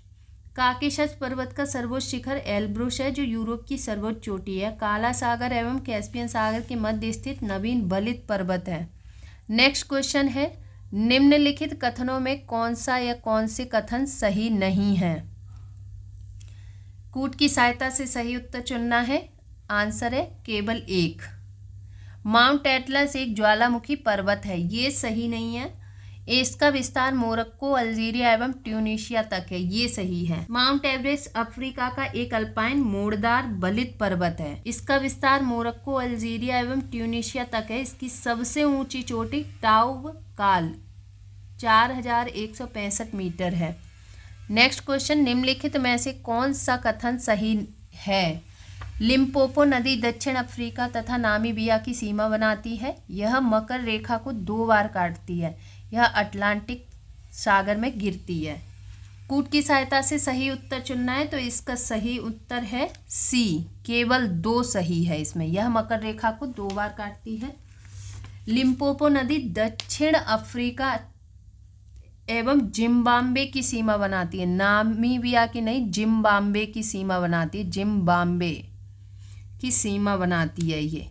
काकेशस पर्वत का सर्वोच्च शिखर एल्ब्रुस है जो यूरोप की सर्वोच्च चोटी है। काला सागर एवं कैस्पियन सागर के मध्य स्थित नवीन बलित पर्वत है। नेक्स्ट क्वेश्चन है, निम्नलिखित कथनों में कौन सा या कौन से कथन सही नहीं है? कूट की सहायता से सही उत्तर चुनना है। आंसर है केवल एक। माउंट एटलस एक ज्वालामुखी पर्वत है, ये सही नहीं है। इसका विस्तार मोरक्को, अल्जीरिया एवं ट्यूनीशिया तक है, ये सही है। माउंट एवरेस्ट अफ्रीका का एक अल्पाइन मोड़दार बलित पर्वत है। इसका विस्तार मोरक्को, अल्जीरिया एवं ट्यूनीशिया तक है। इसकी सबसे ऊंची चोटी टाउकाल 4165 मीटर है। नेक्स्ट क्वेश्चन, निम्नलिखित में से कौन सा कथन सही है? लिम्पोपो नदी दक्षिण अफ्रीका तथा नामीबिया की सीमा बनाती है। यह मकर रेखा को 2 बार काटती है। यह अटलांटिक सागर में गिरती है। कूट की सहायता से सही उत्तर चुनना है। तो इसका सही उत्तर है सी, केवल 2 सही है इसमें। यह मकर रेखा को 2 बार काटती है। लिम्पोपो नदी दक्षिण अफ्रीका एवं जिम्बाब्वे की सीमा बनाती है। नामीबिया की नहीं, जिम्बाब्वे की सीमा बनाती है। जिम्बाब्वे की सीमा बनाती है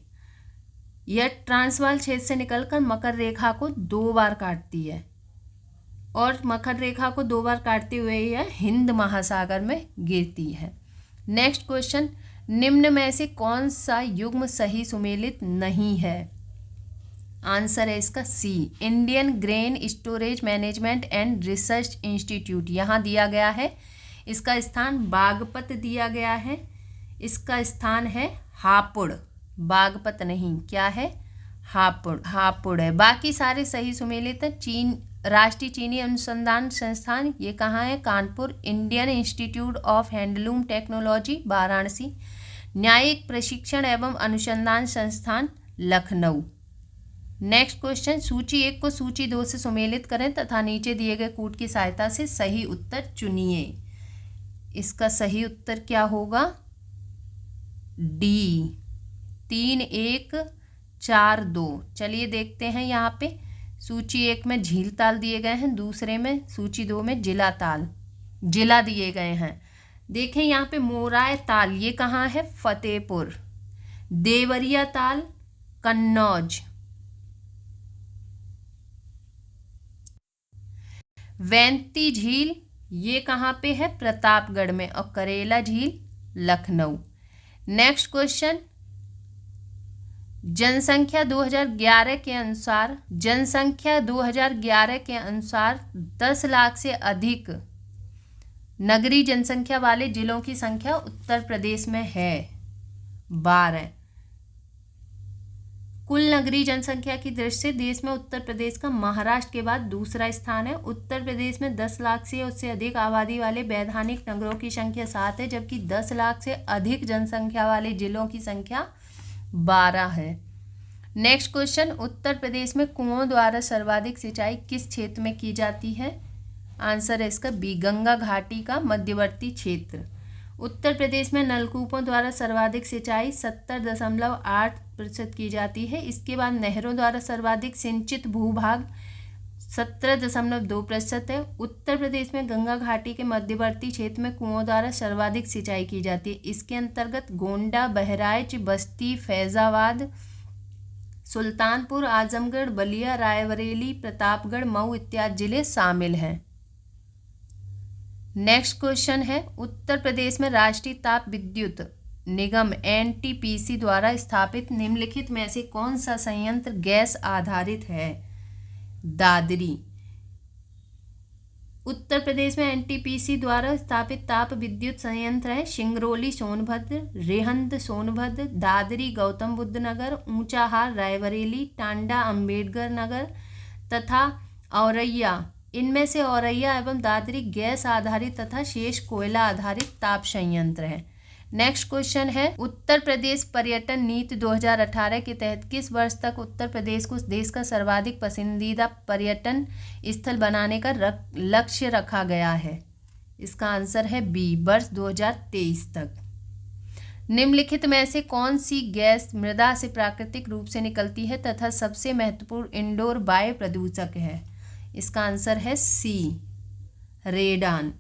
यह ट्रांसवाल क्षेत्र से निकलकर मकर रेखा को 2 बार काटती है और मकर रेखा को 2 बार काटते हुए यह हिंद महासागर में गिरती है। नेक्स्ट क्वेश्चन, निम्न में से कौन सा युग्म सही सुमेलित नहीं है? आंसर है इसका C, Indian grain storage management and research institute यहाँ दिया गया है। इसका स्थान बागपत दिया गया है। इसका स्थान है हापुड़, बागपत नहीं, क्या है? हापुड़ है। बाकी सारे सही सुमेलित हैं। राष्ट्रीय चीनी अनुसंधान संस्थान ये कहाँ है? Kanpur. Indian institute of handloom technology Varanasi. न्यायिक प्रशिक्षण एवं अनुसंधान संस्थान लखनऊ। नेक्स्ट क्वेश्चन, सूची 1 को सूची 2 से सुमेलित करें तथा नीचे दिए गए कूट की सहायता से सही उत्तर चुनिए। इसका सही उत्तर क्या होगा? डी, 3 1 4 2। चलिए देखते हैं। यहाँ पे सूची 1 में झील ताल दिए गए हैं, दूसरे में सूची 2 में जिला दिए गए हैं। देखें यहाँ पे मोराय ताल, ये कहाँ है? फतेहपुर। देवरिया ताल कन्नौज। वैंती झील ये कहाँ पे है? प्रतापगढ़ में। और करेला झील लखनऊ। नेक्स्ट क्वेश्चन, जनसंख्या 2011 के अनुसार 10 लाख से अधिक नगरीय जनसंख्या वाले जिलों की संख्या उत्तर प्रदेश में है 12। कुल नगरीय जनसंख्या की दृष्टि से देश में उत्तर प्रदेश का महाराष्ट्र के बाद दूसरा स्थान है। उत्तर प्रदेश में 10 लाख से उससे अधिक आबादी वाले वैधानिक नगरों की संख्या 7 है, जबकि 10 लाख से अधिक जनसंख्या वाले जिलों की संख्या 12 है। नेक्स्ट क्वेश्चन, उत्तर प्रदेश में कुओं द्वारा सर्वाधिक सिंचाई किस क्षेत्र में की जाती है? आंसर है इसका बी, गंगा घाटी का मध्यवर्ती क्षेत्र। उत्तर प्रदेश में नलकूपों द्वारा सर्वाधिक सिंचाई 70.8% की जाती है। इसके बाद नहरों द्वारा सर्वाधिक सिंचित भूभाग 17.2% है। उत्तर प्रदेश में गंगा घाटी के मध्यवर्ती क्षेत्र में कुओं द्वारा सर्वाधिक सिंचाई की जाती है। इसके अंतर्गत गोंडा, बहराइच, बस्ती, फैजाबाद, सुल्तानपुर, आजमगढ़, बलिया, रायबरेली, प्रतापगढ़, मऊ इत्यादि जिले शामिल हैं। नेक्स्ट क्वेश्चन है, उत्तर प्रदेश में राष्ट्रीय ताप विद्युत निगम एनटीपीसी द्वारा स्थापित निम्नलिखित में से कौन सा संयंत्र गैस आधारित है? दादरी। उत्तर प्रदेश में एनटीपीसी द्वारा स्थापित ताप विद्युत संयंत्र है सिंगरौली सोनभद्र, रेहंद सोनभद्र, दादरी गौतम बुद्ध नगर, ऊंचाहार रायबरेली, टांडा अम्बेडकर नगर तथा औरैया। इनमें से औरैया एवं दादरी गैस आधारित तथा शेष कोयला आधारित ताप संयंत्र है। नेक्स्ट क्वेश्चन है, उत्तर प्रदेश पर्यटन नीति 2018 के तहत किस वर्ष तक उत्तर प्रदेश को देश का सर्वाधिक पसंदीदा पर्यटन स्थल बनाने का लक्ष्य रखा गया है? इसका आंसर है बी, वर्ष 2023 तक। निम्नलिखित में से कौन सी गैस मृदा से प्राकृतिक रूप से निकलती है तथा सबसे महत्वपूर्ण इंडोर वायु प्रदूषक है? इसका आंसर है सी, रेडान।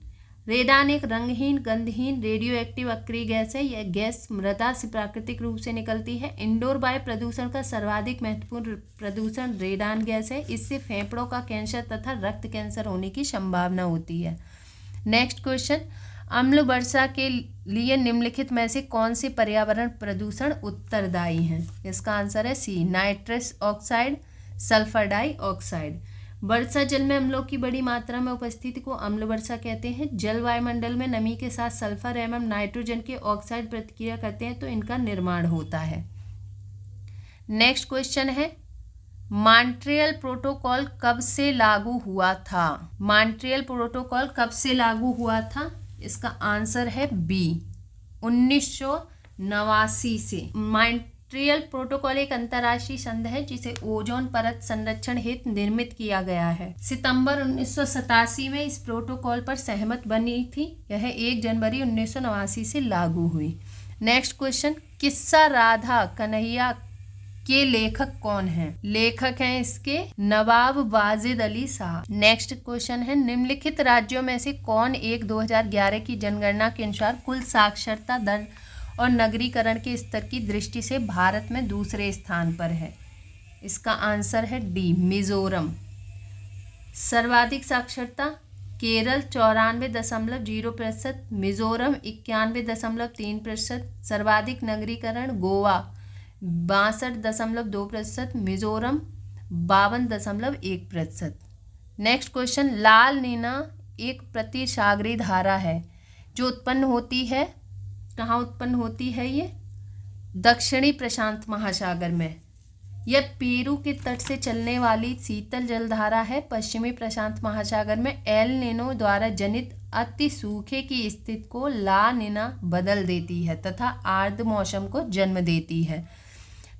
रेडान एक रंगहीन, गंधहीन, रेडियो एक्टिव अक्रिय गैस है। यह गैस मृदा से प्राकृतिक रूप से निकलती है। इंडोर वायु प्रदूषण का सर्वाधिक महत्वपूर्ण प्रदूषण रेडान गैस है। इससे फेफड़ों का कैंसर तथा रक्त कैंसर होने की संभावना होती है। नेक्स्ट क्वेश्चन, अम्ल वर्षा के लिए निम्नलिखित में से कौन से पर्यावरण प्रदूषण उत्तरदायी हैं? इसका आंसर है सी, नाइट्रस ऑक्साइड, सल्फर डाइऑक्साइड। वर्षा जल में अम्लों की बड़ी मात्रा में उपस्थिति को अम्ल वर्षा कहते हैं। जल वायुमंडल में नमी के साथ सल्फर एवं नाइट्रोजन के ऑक्साइड प्रतिक्रिया करते हैं तो इनका निर्माण होता है। नेक्स्ट क्वेश्चन है, मॉन्ट्रियल प्रोटोकॉल कब से लागू हुआ था? मॉन्ट्रियल प्रोटोकॉल कब से लागू हुआ था? इसका आंसर है बी, 1989 से। मॉन्ट्रियल प्रोटोकॉल एक अंतर्राष्ट्रीय संधि है जिसे ओजोन परत संरक्षण हेतु निर्मित किया गया है। सितंबर 1987 में इस प्रोटोकॉल पर सहमत बनी थी। यह 1 जनवरी 1989 से लागू हुई। नेक्स्ट क्वेश्चन, किस्सा राधा कन्हैया के लेखक कौन हैं? लेखक हैं इसके नवाब वाजिद अली साहब। नेक्स्ट क्वेश्चन है, निम्नलिखित राज्यों में से कौन एक 2011 की जनगणना के अनुसार कुल साक्षरता दर और नगरीकरण के स्तर की दृष्टि से भारत में दूसरे स्थान पर है? इसका आंसर है डी, मिजोरम। सर्वाधिक साक्षरता केरल 94.0%, मिजोरम 91.3%। सर्वाधिक नगरीकरण गोवा 62.2%, मिजोरम 52.1%। नेक्स्ट क्वेश्चन, लाल नीना एक प्रतिसागरी धारा है जो उत्पन्न होती है, कहाँ उत्पन्न होती है? ये दक्षिणी प्रशांत महासागर में। यह पेरू के तट से चलने वाली शीतल जलधारा है। पश्चिमी प्रशांत महासागर में एल निनो द्वारा जनित अति सूखे की स्थिति को ला निना बदल देती है तथा आर्द्र मौसम को जन्म देती है।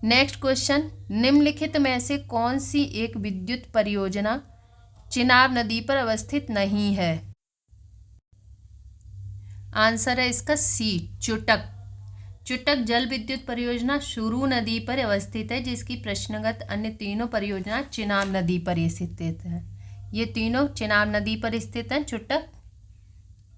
नेक्स्ट क्वेश्चन, निम्नलिखित में से कौन सी एक विद्युत परियोजना चिनाब नदी पर अवस्थित नहीं है? आंसर है इसका सी, चुटक। चुटक जल विद्युत परियोजना शुरू नदी पर अवस्थित है, जिसकी प्रश्नगत अन्य तीनों परियोजना चिनाब नदी पर स्थित है। ये तीनों चिनाब नदी पर स्थित हैं, चुटक।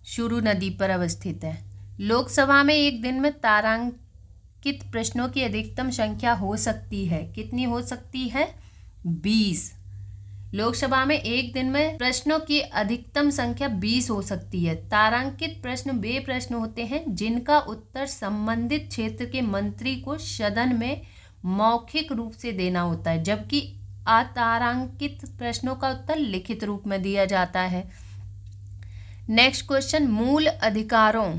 शुरू नदी पर अवस्थित है। लोकसभा में एक दिन में तारांकित प्रश्नों की अधिकतम संख्या हो सकती है, कितनी हो सकती है? 20। लोकसभा में एक दिन में प्रश्नों की अधिकतम संख्या 20 हो सकती है। तारांकित प्रश्न वे प्रश्न होते हैं जिनका उत्तर संबंधित क्षेत्र के मंत्री को सदन में मौखिक रूप से देना होता है, जबकि अतारांकित प्रश्नों का उत्तर लिखित रूप में दिया जाता है। नेक्स्ट क्वेश्चन, मूल अधिकारों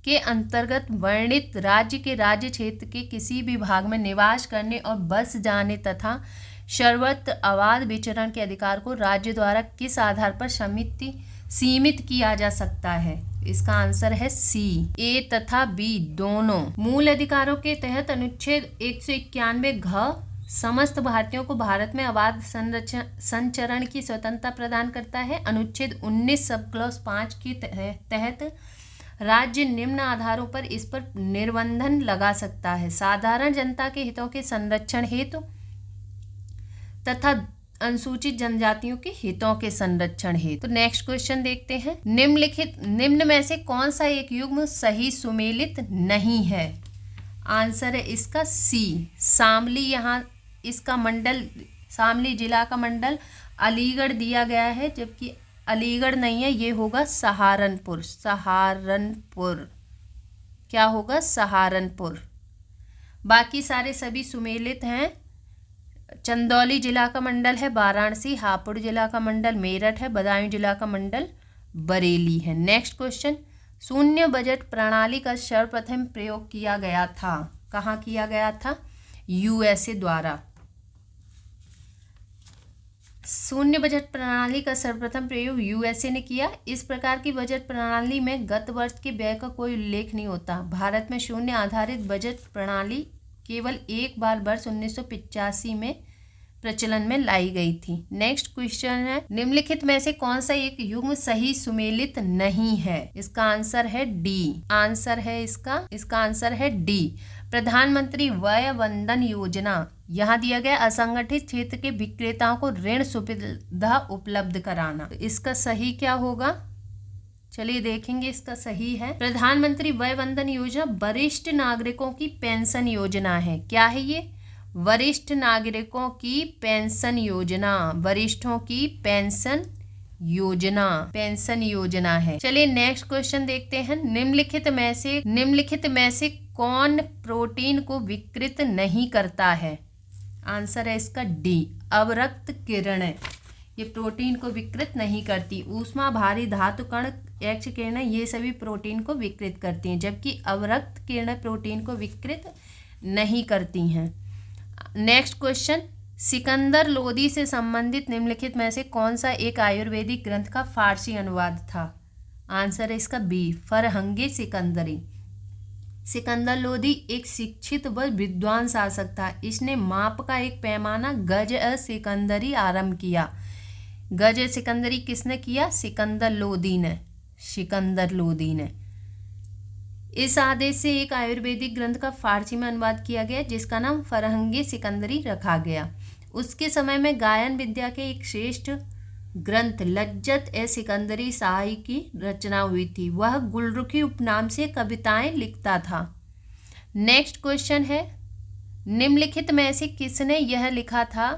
के अंतर्गत वर्णित राज्य के राज्य क्षेत्र के किसी भी भाग में निवास करने और बस जाने तथा सर्वत्र अबाध विचरण के अधिकार को राज्य द्वारा किस आधार पर सीमित किया जा सकता है? इसका आंसर है सी, ए तथा बी दोनों। मूल अधिकारों के तहत अनुच्छेद 191 घ समस्त भारतीयों को भारत में अबाध संचरण की स्वतंत्रता प्रदान करता है। अनुच्छेद 19 सब क्लॉज 5 के तहत राज्य निम्न आधारों पर इस पर निर्बंधन लगा सकता है: साधारण जनता के हितों के संरक्षण हेतु तथा अनुसूचित जनजातियों के हितों के संरक्षण हेतु। तो नेक्स्ट क्वेश्चन देखते हैं, निम्न में से कौन सा एक युग्म सही सुमेलित नहीं है? आंसर है इसका सी, शामली। यहाँ इसका मंडल, शामली जिला का मंडल अलीगढ़ दिया गया है, जबकि अलीगढ़ नहीं है, ये होगा सहारनपुर। सहारनपुर क्या होगा? सहारनपुर। बाकी सारे सभी सुमेलित हैं। चंदौली जिला का मंडल है वाराणसी, हापुड़ जिला का मंडल मेरठ है, बदायूं जिला का मंडल बरेली है। नेक्स्ट क्वेश्चन, शून्य बजट प्रणाली का सर्वप्रथम प्रयोग किया गया था? कहाँ किया गया था? यूएसए द्वारा। शून्य बजट प्रणाली का सर्वप्रथम प्रयोग यूएसए ने किया। इस प्रकार की बजट प्रणाली में गत वर्ष के व्यय का कोई उल्लेख नहीं होता। भारत में शून्य आधारित बजट प्रणाली केवल एक बार वर्ष 1985 में प्रचलन में लाई गई थी। नेक्स्ट क्वेश्चन है, निम्नलिखित में से कौन सा एक युग्म सही सुमेलित नहीं है? इसका आंसर है डी। आंसर है इसका आंसर है डी, प्रधानमंत्री वय वंदन योजना। यहाँ दिया गया असंगठित क्षेत्र के विक्रेताओं को ऋण सुविधा उपलब्ध कराना। तो इसका सही क्या होगा? चलिए देखेंगे। इसका सही है प्रधानमंत्री वय वंदन योजना वरिष्ठ नागरिकों की पेंशन योजना है। क्या है ये? वरिष्ठ नागरिकों की पेंशन योजना, वरिष्ठों की पेंशन योजना है। चलिए नेक्स्ट क्वेश्चन देखते हैं, निम्नलिखित में से कौन प्रोटीन को विकृत नहीं करता है? आंसर है इसका डी, अवरक्त किरणें। ये प्रोटीन को विकृत नहीं करती। ऊष्मा, भारी धातु कण, एक्स किरणें ये सभी प्रोटीन को विकृत करती हैं, जबकि अवरक्त किरणें प्रोटीन को विकृत नहीं करती हैं। नेक्स्ट क्वेश्चन, सिकंदर लोदी से संबंधित निम्नलिखित में से कौन सा एक आयुर्वेदिक ग्रंथ का फारसी अनुवाद था? आंसर है इसका बी, फरहंगे सिकंदरी। सिकंदर लोदी एक शिक्षित व विद्वान शासक था। इसने माप का एक पैमाना गज सिकंदरी आरंभ किया। गज सिकंदरी किसने किया? सिकंदर लोदी ने। इस आदेश से एक आयुर्वेदिक ग्रंथ का फारसी में अनुवाद किया गया, जिसका नाम फरहंगे सिकंदरी रखा गया। उसके समय में गायन विद्या के एक श्रेष्ठ ग्रंथ लज्जत ए सिकंदरी शाही की रचना हुई थी। वह गुलरुखी उपनाम से कविताएं लिखता था। नेक्स्ट क्वेश्चन है, निम्नलिखित में से किसने यह लिखा था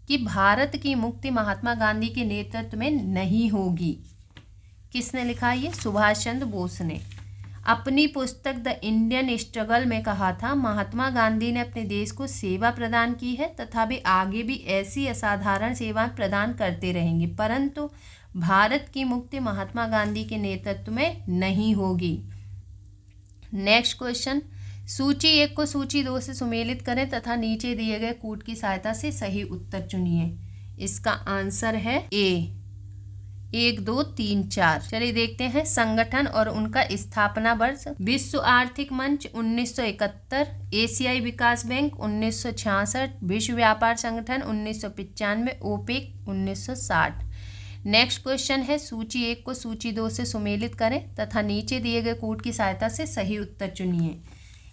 कि भारत की मुक्ति महात्मा गांधी के नेतृत्व में नहीं होगी? किसने लिखा? ये सुभाष चंद्र बोस ने अपनी पुस्तक द इंडियन स्ट्रगल में कहा था, महात्मा गांधी ने अपने देश को सेवा प्रदान की है तथा वे आगे भी ऐसी असाधारण सेवाएं प्रदान करते रहेंगे, परंतु भारत की मुक्ति महात्मा गांधी के नेतृत्व में नहीं होगी। नेक्स्ट क्वेश्चन, सूची 1 को सूची 2 से सुमेलित करें तथा नीचे दिए गए कूट की सहायता से सही उत्तर चुनिए। इसका आंसर है ए, 1, 2, 3, 4। चलिए देखते हैं। संगठन और उनका स्थापना वर्ष: विश्व आर्थिक मंच 1971, एशियाई विकास बैंक 1966, विश्व व्यापार संगठन 1995, ओपेक 1960। नेक्स्ट क्वेश्चन है, सूची 1 को सूची 2 से सुमेलित करें तथा नीचे दिए गए कूट की सहायता से सही उत्तर चुनिए।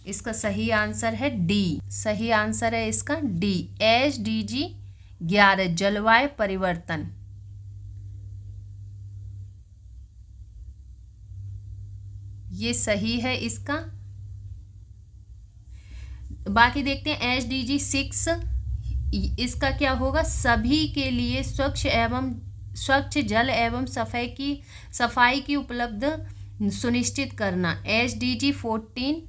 इसका सही आंसर है डी। सही आंसर है इसका डी, SDG 11 जलवायु परिवर्तन। ये सही है इसका। बाकी देखते हैं SDG 6, इसका क्या होगा, सभी के लिए स्वच्छ जल एवं सफाई की उपलब्ध सुनिश्चित करना। SDG 14,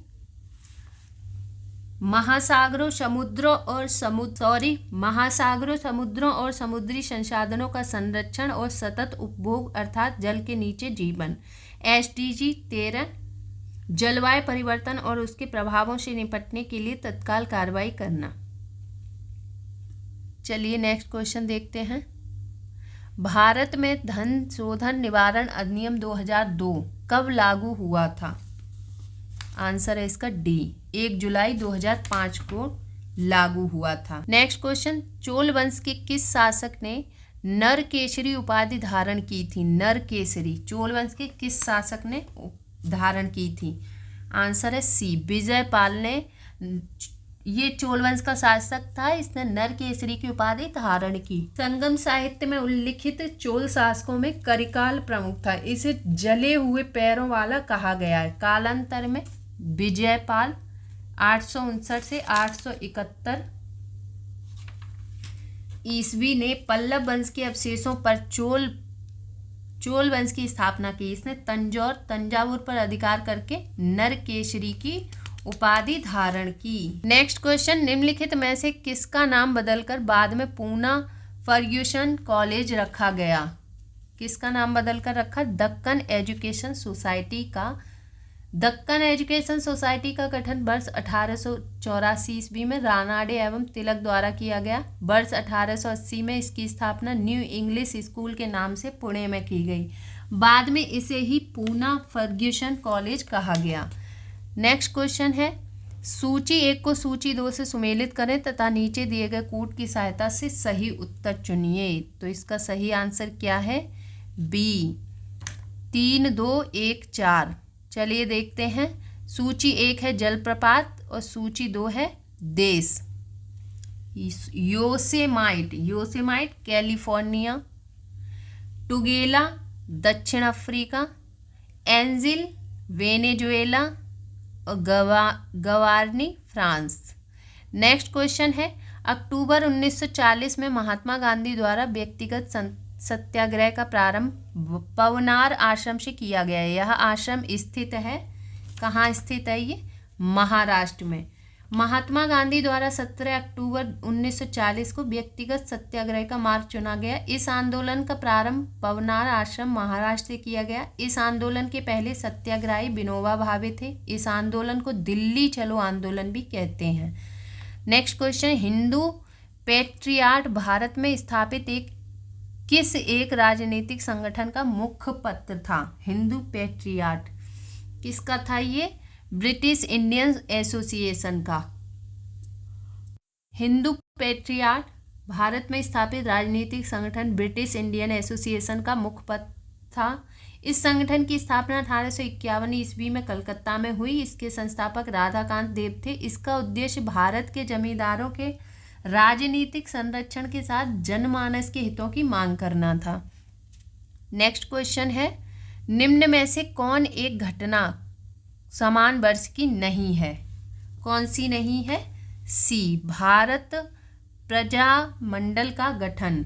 महासागरों, समुद्रों और समुद्री संसाधनों का संरक्षण और सतत उपभोग अर्थात जल के नीचे जीवन। SDG 13, जलवायु परिवर्तन और उसके प्रभावों से निपटने के लिए तत्काल कार्रवाई करना। चलिए नेक्स्ट क्वेश्चन देखते हैं। भारत में धन शोधन निवारण अधिनियम 2002 कब लागू हुआ था? आंसर है इसका डी, 1 जुलाई 2005 को लागू हुआ था। नेक्स्ट क्वेश्चन, चोल वंश के किस शासक ने नरकेसरी उपाधि धारण की थी? नरकेसरी चोल वंश के किस शासक ने धारण की थी? आंसर है सी, विजयपाल ने। ये चोल वंश का शासक था, इसने नरकेसरी की उपाधि धारण की। संगम साहित्य में उल्लिखित चोल शासकों में करिकाल प्रमुख था। इसे जले हुए पैरों वाला कहा गया है। कालांतर में विजयपाल 859 से 871 ईस्वी ने पल्लव वंश के अवशेषों पर चोल वंश की स्थापना की। इसने तंजावुर पर अधिकार करके नरकेसरी की उपाधि धारण की। नेक्स्ट क्वेश्चन, निम्नलिखित में से किसका नाम बदलकर बाद में पूना फर्ग्यूसन कॉलेज रखा गया? किसका नाम बदलकर रखा? दक्कन एजुकेशन सोसाइटी का। दक्कन एजुकेशन सोसाइटी का गठन वर्ष 1884 ईस्वी में रानाडे एवं तिलक द्वारा किया गया। वर्ष 1880 में इसकी स्थापना न्यू इंग्लिश स्कूल के नाम से पुणे में की गई। बाद में इसे ही पूना फर्ग्यूसन कॉलेज कहा गया। नेक्स्ट क्वेश्चन है, सूची 1 को सूची 2 से सुमेलित करें तथा नीचे दिए गए कूट की सहायता से सही उत्तर चुनिए। तो इसका सही आंसर क्या है? बी, 3, 2, 1, 4। चलिए देखते हैं। सूची 1 है जलप्रपात और सूची 2 है देश। योसेमाइट कैलिफोर्निया, टुगेला दक्षिण अफ्रीका, एंजिल वेनेजुएला और गवारनी फ्रांस। नेक्स्ट क्वेश्चन है, अक्टूबर 1940 में महात्मा गांधी द्वारा व्यक्तिगत सत्याग्रह का प्रारंभ पवनार आश्रम से किया गया है। यह आश्रम स्थित है, कहाँ स्थित है ये? महाराष्ट्र में। महात्मा गांधी द्वारा 17 अक्टूबर 1940 को व्यक्तिगत सत्याग्रह का मार्ग चुना गया। इस आंदोलन का प्रारंभ पवनार आश्रम महाराष्ट्र से किया गया। इस आंदोलन के पहले सत्याग्रही विनोबा भावे थे। इस आंदोलन को दिल्ली चलो आंदोलन भी कहते हैं। Next question, Hindu patriot Bharat में स्थापित किस एक राजनीतिक संगठन का मुखपत्र था? हिंदू पैट्रियाट किसका था ये? ब्रिटिश इंडियन एसोसिएशन का। हिंदू पैट्रियाट भारत में स्थापित राजनीतिक संगठन ब्रिटिश इंडियन एसोसिएशन का मुखपत्र था। इस संगठन की स्थापना 1851 ईस्वी में कलकत्ता में हुई। इसके संस्थापक राधाकांत देव थे। इसका उद्देश्य भारत के जमींदारों के राजनीतिक संरक्षण के साथ जनमानस के हितों की मांग करना था। नेक्स्ट क्वेश्चन है, निम्न में से कौन एक घटना समान वर्ष की नहीं है? कौन सी नहीं है? सी, भारत प्रजामंडल का गठन।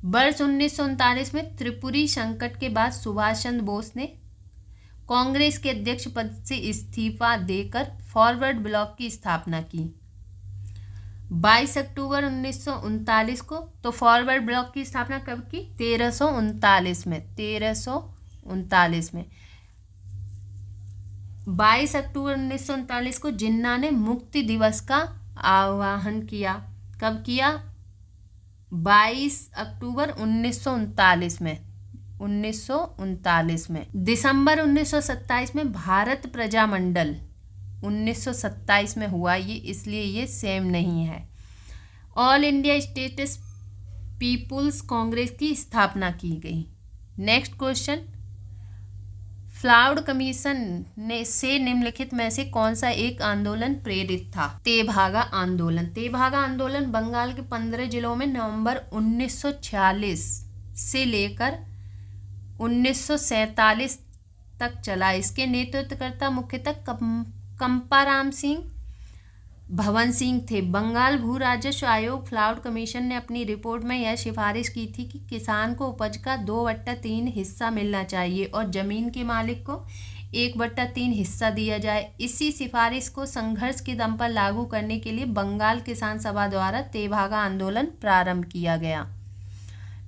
वर्ष 1939 में त्रिपुरी संकट के बाद सुभाष चंद्र बोस ने कांग्रेस के अध्यक्ष पद से इस्तीफा देकर फॉरवर्ड ब्लॉक की स्थापना की। 22 अक्टूबर 1939 को। तो फॉरवर्ड ब्लॉक की स्थापना कब की? 1339 में। 1339 में 22 अक्टूबर 1939 को जिन्ना ने मुक्ति दिवस का आह्वान किया। कब किया? 22 अक्टूबर 1939 में। 1939 में। दिसंबर 1927 में भारत प्रजामंडल 1927 में हुआ ये, इसलिए ये सेम नहीं है। All India States Peoples Congress की स्थापना की गई। नेक्स्ट क्वेश्चन, फ्लाउड कमीशन से निम्नलिखित में से कौन सा एक आंदोलन प्रेरित था? तेभागा आंदोलन। तेभागा आंदोलन बंगाल के 15 जिलों में नवंबर 1946 से लेकर 1947 तक चला। इसके नेतृत्वकर्ता मुख्यतः कंपाराम सिंह भवन सिंह थे। बंगाल भू राजस्व आयोग फ्लाउड कमीशन ने अपनी रिपोर्ट में यह सिफारिश की थी कि किसान को उपज का 2/3 हिस्सा मिलना चाहिए और जमीन के मालिक को 1/3 हिस्सा दिया जाए। इसी सिफारिश को संघर्ष के दम पर लागू करने के लिए बंगाल किसान सभा द्वारा तेभागा आंदोलन प्रारंभ किया गया।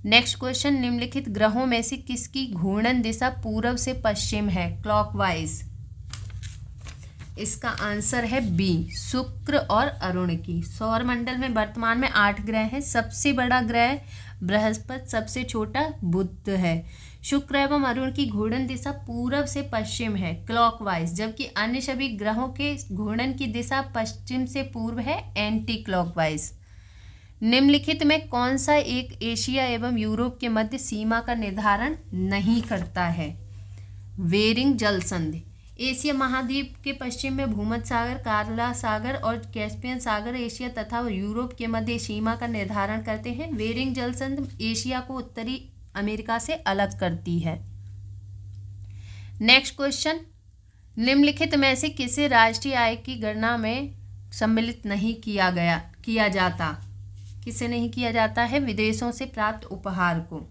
नेक्स्ट क्वेश्चन, निम्नलिखित ग्रहों में से किसकी घूर्णन दिशा पूर्व से पश्चिम है, क्लॉकवाइज? इसका आंसर है बी, शुक्र और अरुण की। सौर मंडल में वर्तमान में 8 ग्रह हैं। सबसे बड़ा ग्रह बृहस्पति, सबसे छोटा बुध है। शुक्र एवं अरुण की घूर्णन दिशा पूर्व से पश्चिम है, क्लॉकवाइज, जबकि अन्य सभी ग्रहों के घूर्णन की दिशा पश्चिम से पूर्व है, एंटी क्लॉकवाइज। निम्नलिखित में कौन सा एक एशिया एवं यूरोप के मध्य सीमा का निर्धारण नहीं करता है? बेरिंग जल संधि। एशिया महाद्वीप के पश्चिम में भूमध्य सागर, काला सागर और कैस्पियन सागर एशिया तथा यूरोप के मध्य सीमा का निर्धारण करते हैं। बेरिंग जल संधि एशिया को उत्तरी अमेरिका से अलग करती है। नेक्स्ट क्वेश्चन, निम्नलिखित में से किसे राष्ट्रीय आय की गणना में सम्मिलित नहीं किया जाता? किसे नहीं किया जाता है? विदेशों से प्राप्त उपहार को।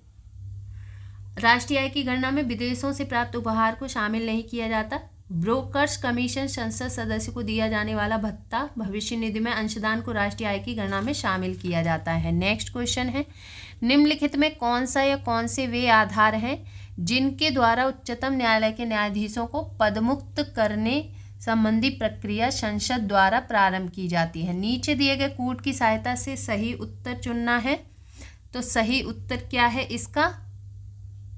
राष्ट्रीय आय की गणना में विदेशों से प्राप्त उपहार को शामिल नहीं किया जाता। ब्रोकर्स कमीशन संसद सदस्य को दिया जाने वाला भत्ता, भविष्य निधि में अंशदान को राष्ट्रीय आय की गणना में शामिल किया जाता है। नेक्स्ट क्वेश्चन है, निम्नलिखित में कौन सा या कौन से वे आधार हैं जिनके द्वारा उच्चतम न्यायालय के न्यायाधीशों को पदमुक्त करने संबंधी प्रक्रिया संसद द्वारा प्रारंभ की जाती है? नीचे दिए गए कूट की सहायता से सही उत्तर चुनना है। तो सही उत्तर क्या है इसका?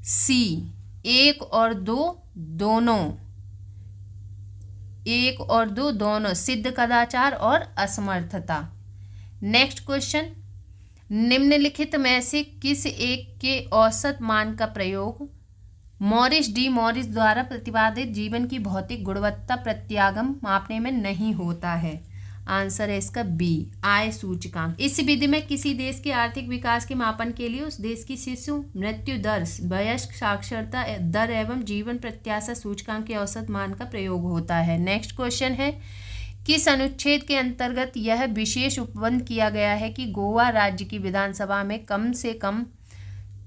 सी, 1 और 2 दोनों। 1 और 2 दोनों, सिद्ध कदाचार और असमर्थता। नेक्स्ट क्वेश्चन, निम्नलिखित में से किस एक के औसत मान का प्रयोग मॉरिस डी मॉरिस द्वारा प्रतिपादित जीवन की भौतिक गुणवत्ता प्रत्यागम मापने में नहीं होता है? आंसर है इसका बी, आय सूचकांक। इस विधि में किसी देश के आर्थिक विकास के मापन के लिए उस देश की शिशु मृत्यु दर, वयस्क साक्षरता दर एवं जीवन प्रत्याशा सूचकांक के औसत मान का प्रयोग होता है। नेक्स्ट क्वेश्चन है, किस अनुच्छेद के अंतर्गत यह विशेष उपबंध किया गया है कि गोवा राज्य की विधानसभा में कम से कम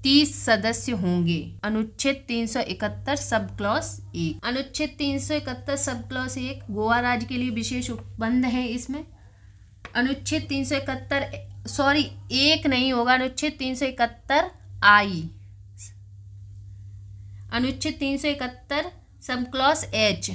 30 सदस्य होंगे? अनुच्छेद 371 सब क्लॉज 1। अनुच्छेद 371 सब क्लॉज 1 गोवा राज्य के लिए विशेष उपबंध है। इसमें अनुच्छेद 371 सॉरी 1 नहीं होगा, अनुच्छेद 371 आई, अनुच्छेद 371 sub clause H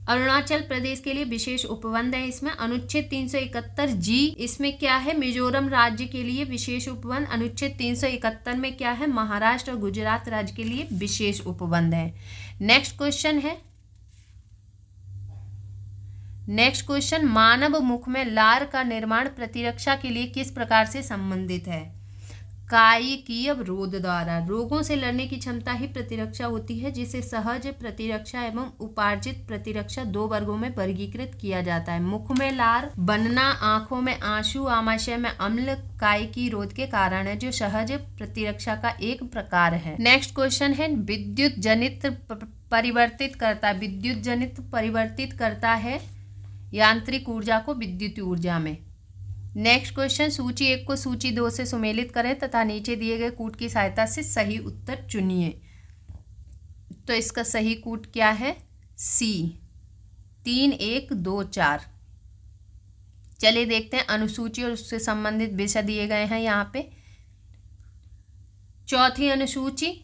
Arunachal Pradesh के लिए विशेष उपबंध है। इसमें अनुच्छेद 371 जी, इसमें क्या है? मिजोरम राज्य के लिए विशेष उपबंध। अनुच्छेद 371 में क्या है? महाराष्ट्र और गुजरात राज्य के लिए विशेष उपबंध है। नेक्स्ट क्वेश्चन है, नेक्स्ट क्वेश्चन, मानव मुख में लार का निर्माण प्रतिरक्षा के लिए किस प्रकार से संबंधित है? कायिकीय अवरोध द्वारा। रोगों से लड़ने की क्षमता ही प्रतिरक्षा होती है, जिसे सहज प्रतिरक्षा एवं उपार्जित प्रतिरक्षा 2 वर्गों में वर्गीकृत किया जाता है। मुख में लार बनना, आंखों में आंसू, आमाशय में अम्ल कायिकी रोध के कारण है, जो सहज प्रतिरक्षा का एक प्रकार है। नेक्स्ट क्वेश्चन है, विद्युत जनित परिवर्तित करता है यांत्रिक ऊर्जा को विद्युत ऊर्जा में। नेक्स्ट क्वेश्चन, सूची 1 को सूची 2 से सुमेलित करें तथा नीचे दिए गए कूट की सहायता से सही उत्तर चुनिए। तो इसका सही कूट क्या है? सी, 3, 1, 2, 4। चलिए देखते हैं अनुसूची और उससे संबंधित विषय दिए गए हैं यहाँ पे। चौथी अनुसूची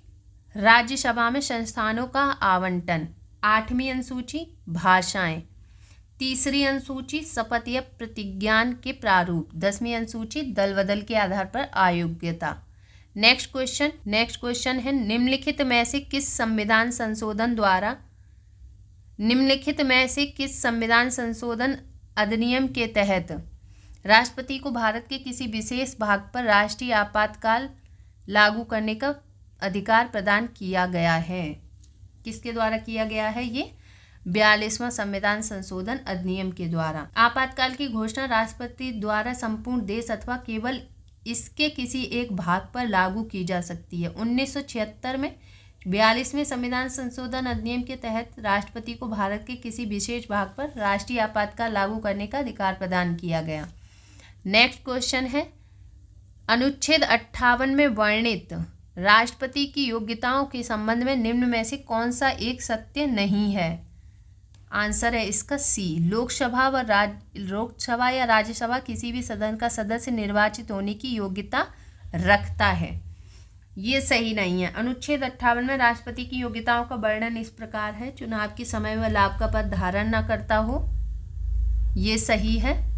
राज्यसभा में संस्थानों का आवंटन। 8वीं अनुसूची भाषाएं। तीसरी अनुसूची शपथ या प्रतिज्ञान के प्रारूप। 10वीं अनुसूची दल बदल के आधार पर अयोग्यता। नेक्स्ट क्वेश्चन है, निम्नलिखित में से किस संविधान संशोधन अधिनियम के तहत राष्ट्रपति को भारत के किसी विशेष भाग पर राष्ट्रीय आपातकाल लागू करने का अधिकार प्रदान किया गया है? किसके द्वारा किया गया है? ये 42वां संविधान संशोधन अधिनियम के द्वारा। आपातकाल की घोषणा राष्ट्रपति द्वारा संपूर्ण देश अथवा केवल इसके किसी एक भाग पर लागू की जा सकती है। 1976 में 42वें संविधान संशोधन अधिनियम के तहत राष्ट्रपति को भारत के किसी विशेष भाग पर राष्ट्रीय आपातकाल लागू करने का अधिकार प्रदान किया गया। नेक्स्ट क्वेश्चन है, अनुच्छेद 58 में वर्णित राष्ट्रपति की योग्यताओं के संबंध में निम्न में से कौन सा एक सत्य नहीं है? आंसर है इसका सी, लोकसभा या राज्यसभा किसी भी सदन का सदस्य निर्वाचित होने की योग्यता रखता है। ये सही नहीं है। अनुच्छेद 58 में राष्ट्रपति की योग्यताओं का वर्णन इस प्रकार है, चुनाव के समय वह लाभ का पद धारण न करता हो, ये सही है।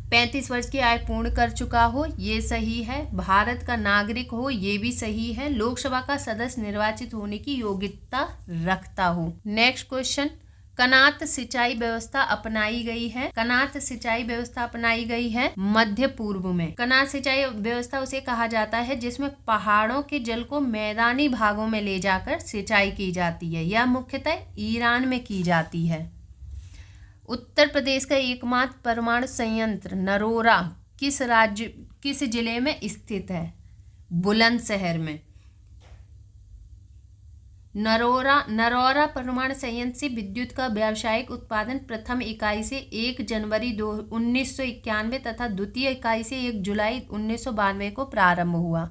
35 वर्ष की आयु पूर्ण कर चुका हो, ये सही है। भारत का नागरिक हो, ये भी सही है। लोकसभा का सदस्य निर्वाचित होने की योग्यता रखता हो। नेक्स्ट क्वेश्चन, कनात सिंचाई व्यवस्था अपनाई गई है। कनात सिंचाई व्यवस्था अपनाई गई है मध्य पूर्व में। कनात सिंचाई व्यवस्था उसे कहा जाता है जिसमें पहाड़ों के जल को मैदानी भागों में ले जाकर सिंचाई की जाती है। यह मुख्यतः ईरान में की जाती है। उत्तर प्रदेश का एकमात्र परमाणु संयंत्र नरोरा किस जिले में स्थित है? बुलंदशहर में। नरौरा परमाणु संयंत्र से विद्युत का व्यावसायिक उत्पादन प्रथम इकाई से 1 जनवरी 1991 तथा द्वितीय इकाई से 1 जुलाई 1992 को प्रारंभ हुआ।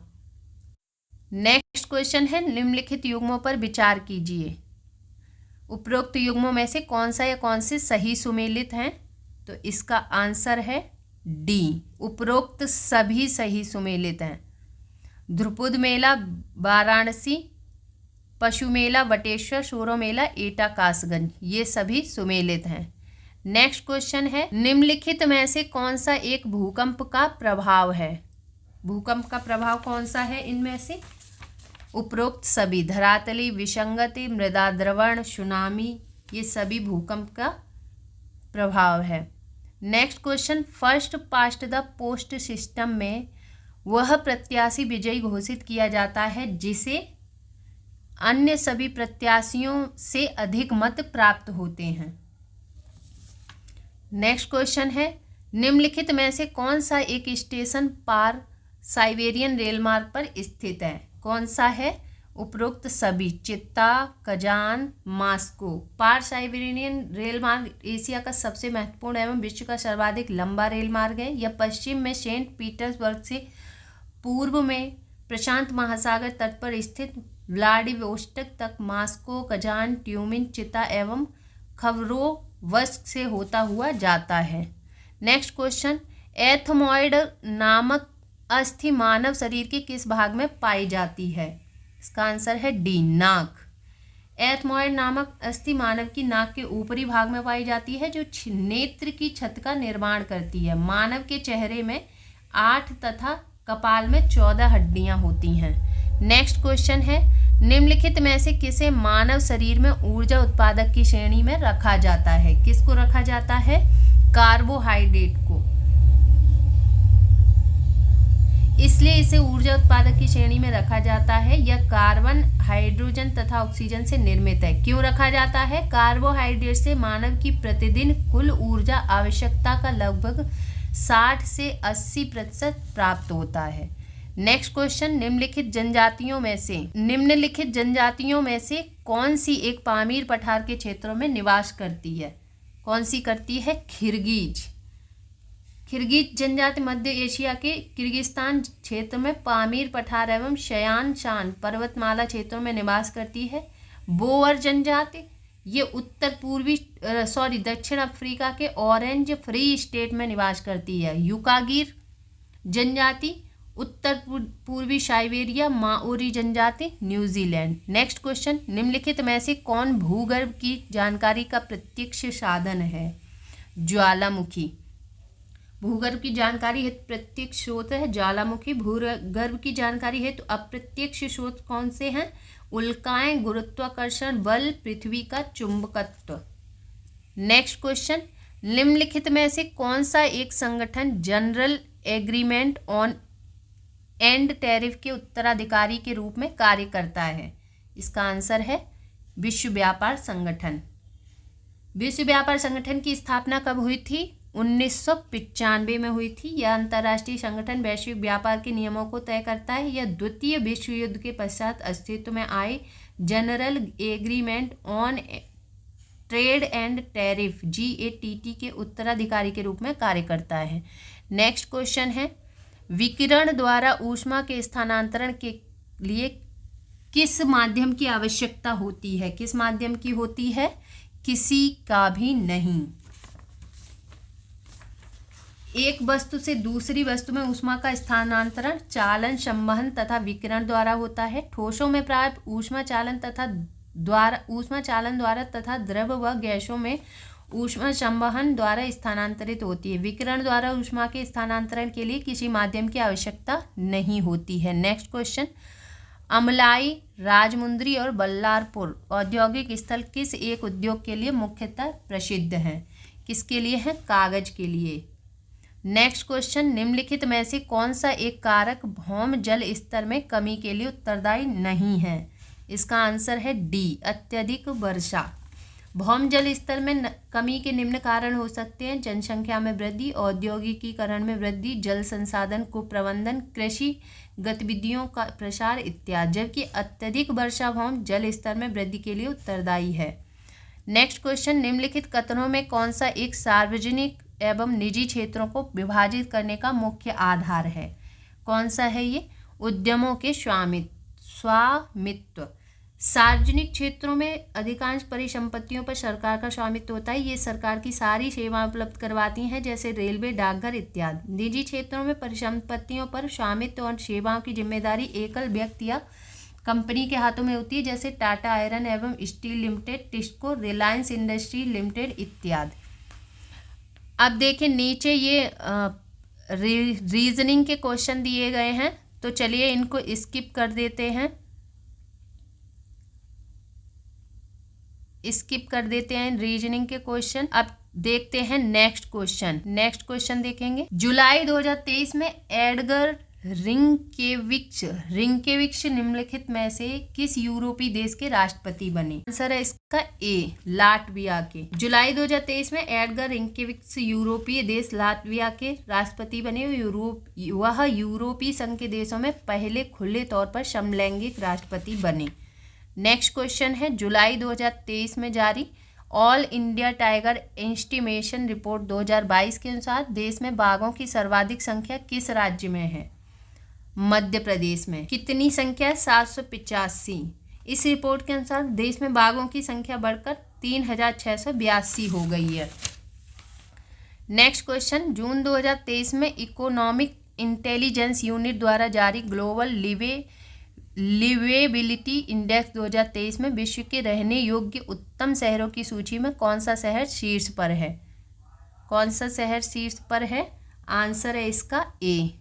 नेक्स्ट क्वेश्चन है, निम्नलिखित युग्मों पर विचार कीजिए। उपरोक्त युग्मों में से कौन सा या कौन से सही सुमेलित हैं? तो इसका आंसर है डी, उपरोक्त सभी सही सुमेलित हैं। ध्रुपद मेला वाराणसी, पशु मेला वटेश्वर, सूरो मेला एटा कासगंज, ये सभी सुमेलित हैं। नेक्स्ट क्वेश्चन है, निम्नलिखित में से कौन सा एक भूकंप का प्रभाव है? भूकंप का प्रभाव कौन सा है इनमें से? उपरोक्त सभी, धरातली विसंगति, मृदा द्रवण, सुनामी, ये सभी भूकंप का प्रभाव है। Next question, first past the post system में वह प्रत्याशी विजयी घोषित किया जाता है जिसे अन्य सभी प्रत्याशियों से अधिक मत प्राप्त होते हैं। नेक्स्ट क्वेश्चन है, निम्नलिखित में से कौन सा एक स्टेशन पार साइबेरियन रेलमार्ग पर स्थित है? कौन सा है? उपरोक्त सभी, चित्ता, कजान, मास्को। पार साइबेरियन रेलमार्ग एशिया का सबसे महत्वपूर्ण एवं विश्व का सर्वाधिक लंबा रेलमार्ग है। यह पश्चिम में सेंट पीटर्सबर्ग से पूर्व में प्रशांत महासागर तट पर स्थित व्लादिवोस्टोक तक मास्को, कजान, ट्यूमिन, चिता एवं खबरोवस्क से होता हुआ जाता है। नेक्स्ट क्वेश्चन, एथमॉइड नामक अस्थि मानव शरीर के किस भाग में पाई जाती है? इसका आंसर है डी, नाक। एथमॉइड नामक अस्थि मानव की नाक के ऊपरी भाग में पाई जाती है, जो नेत्र की छत का निर्माण करती है। मानव के चेहरे में 8 तथा कपाल में 14 हड्डियां होती हैं। नेक्स्ट क्वेश्चन है, निम्नलिखित में से किसे मानव शरीर में ऊर्जा उत्पादक की श्रेणी में रखा जाता है? किसको रखा जाता है? कार्बोहाइड्रेट को। इसलिए इसे ऊर्जा उत्पादक की श्रेणी में रखा जाता है। यह कार्बन, हाइड्रोजन तथा ऑक्सीजन से निर्मित है। क्यों रखा जाता है? कार्बोहाइड्रेट से मानव की प्रतिदिन कुल ऊर्जा आवश्यकता का लगभग 60 से 80% प्राप्त होता है। नेक्स्ट क्वेश्चन, निम्नलिखित जनजातियों में से कौन सी एक पामीर पठार के क्षेत्रों में निवास करती है? कौन सी करती है? किर्गिज। किर्गिज जनजाति मध्य एशिया के किर्गिस्तान क्षेत्र में पामीर पठार एवं शयान शान पर्वतमाला क्षेत्रों में निवास करती है। बोअर जनजाति ये दक्षिण अफ्रीका के ऑरेंज फ्री स्टेट में निवास करती है। युकागिर जनजाति उत्तर पूर्वी साइबेरिया। माओरी जनजाति न्यूजीलैंड। नेक्स्ट क्वेश्चन, निम्नलिखित में से कौन भूगर्भ की जानकारी का प्रत्यक्ष साधन है? ज्वालामुखी। भूगर्भ की जानकारी हेतु प्रत्यक्ष स्रोत है ज्वालामुखी। भूगर्भ की जानकारी हेतु अप्रत्यक्ष स्रोत कौन से हैं? उल्काएं, गुरुत्वाकर्षण बल, पृथ्वी का चुंबकत्व। नेक्स्ट क्वेश्चन, निम्नलिखित में से कौन सा एक संगठन general agreement on and tariff के उत्तराधिकारी के रूप में कार्य करता है? इसका आंसर है विश्व व्यापार संगठन। विश्व व्यापार संगठन की स्थापना कब हुई थी? 1995 में हुई थी। यह अंतर्राष्ट्रीय संगठन वैश्विक व्यापार के नियमों को तय करता है। यह द्वितीय विश्व युद्ध के पश्चात अस्तित्व में आए general agreement on trade and tariff GATT के उत्तराधिकारी के रूप में कार्य करता है। नेक्स्ट क्वेश्चन है, विकिरण द्वारा ऊष्मा के स्थानांतरण के लिए किस माध्यम की आवश्यकता होती है? किस माध्यम की होती है? किसी का भी नहीं। एक वस्तु से दूसरी वस्तु में ऊष्मा का स्थानांतरण चालन, संवहन तथा विकिरण द्वारा होता है। ठोसों में प्राप्त ऊष्मा चालन द्वारा तथा द्रव व गैसों में ऊष्मा संवहन द्वारा स्थानांतरित होती है। विकिरण द्वारा ऊष्मा के स्थानांतरण के लिए किसी माध्यम की आवश्यकता नहीं होती है। नेक्स्ट क्वेश्चन, अमलाई, राजमुंद्री और बल्लारपुर औद्योगिक स्थल किस एक उद्योग के लिए मुख्यतः प्रसिद्ध हैं? किसके लिए है? कागज के लिए। नेक्स्ट क्वेश्चन, निम्नलिखित में से कौन सा एक कारक भौम जल स्तर में कमी के लिए उत्तरदायी नहीं है? इसका आंसर है डी, अत्यधिक वर्षा। भौम जल स्तर में कमी के निम्न कारण हो सकते हैं: जनसंख्या में वृद्धि, औद्योगिकीकरण में वृद्धि, जल संसाधन कुप्रबंधन, कृषि गतिविधियों का प्रसार इत्यादि। जबकि अत्यधिक वर्षा भौम जल स्तर में वृद्धि के लिए उत्तरदायी है। नेक्स्ट क्वेश्चन, निम्नलिखित कथनों में कौन सा एक सार्वजनिक एवं निजी क्षेत्रों को विभाजित करने का मुख्य आधार है? कौन सा है ये? उद्यमों के स्वामित्व। सार्वजनिक क्षेत्रों में अधिकांश परिसंपत्तियों पर सरकार का स्वामित्व होता है। ये सरकार की सारी सेवाएं उपलब्ध करवाती हैं, जैसे रेलवे, डाकघर इत्यादि। निजी क्षेत्रों में परिसंपत्तियों पर स्वामित्व और सेवाओं की जिम्मेदारी एकल व्यक्ति या कंपनी के हाथों में होती है, जैसे टाटा आयरन एवं steel limited, TISCO, Reliance industry limited इत्यादि। अब देखें नीचे ये रीजनिंग के क्वेश्चन दिए गए हैं, तो चलिए इनको स्किप कर देते हैं। रीजनिंग के क्वेश्चन। अब देखते हैं नेक्स्ट क्वेश्चन देखेंगे। जुलाई 2023 में एडगर रिंकेविक्स निम्नलिखित में से किस यूरोपीय देश के राष्ट्रपति बने? आंसर है इसका ए, लाटविया के। जुलाई 2023 में एडगर रिंकेविक्स यूरोपीय देश लाटविया के राष्ट्रपति बने। वह यूरोपीय संघ के देशों में पहले खुले तौर पर समलैंगिक राष्ट्रपति बने। नेक्स्ट क्वेश्चन है, जुलाई 2023 में जारी all India tiger estimation report 2022 के अनुसार देश में बाघों की सर्वाधिक संख्या किस राज्य में है? मध्य प्रदेश में। कितनी संख्या? 785। इस रिपोर्ट के अनुसार देश में बाघों की संख्या बढ़कर 3682 हो गई है। नेक्स्ट क्वेश्चन, जून 2023 में इकोनॉमिक इंटेलिजेंस यूनिट द्वारा जारी ग्लोबल लिवेबिलिटी इंडेक्स 2023 में विश्व के रहने योग्य उत्तम शहरों की सूची में कौन सा शहर शीर्ष पर है? आंसर है इसका ए,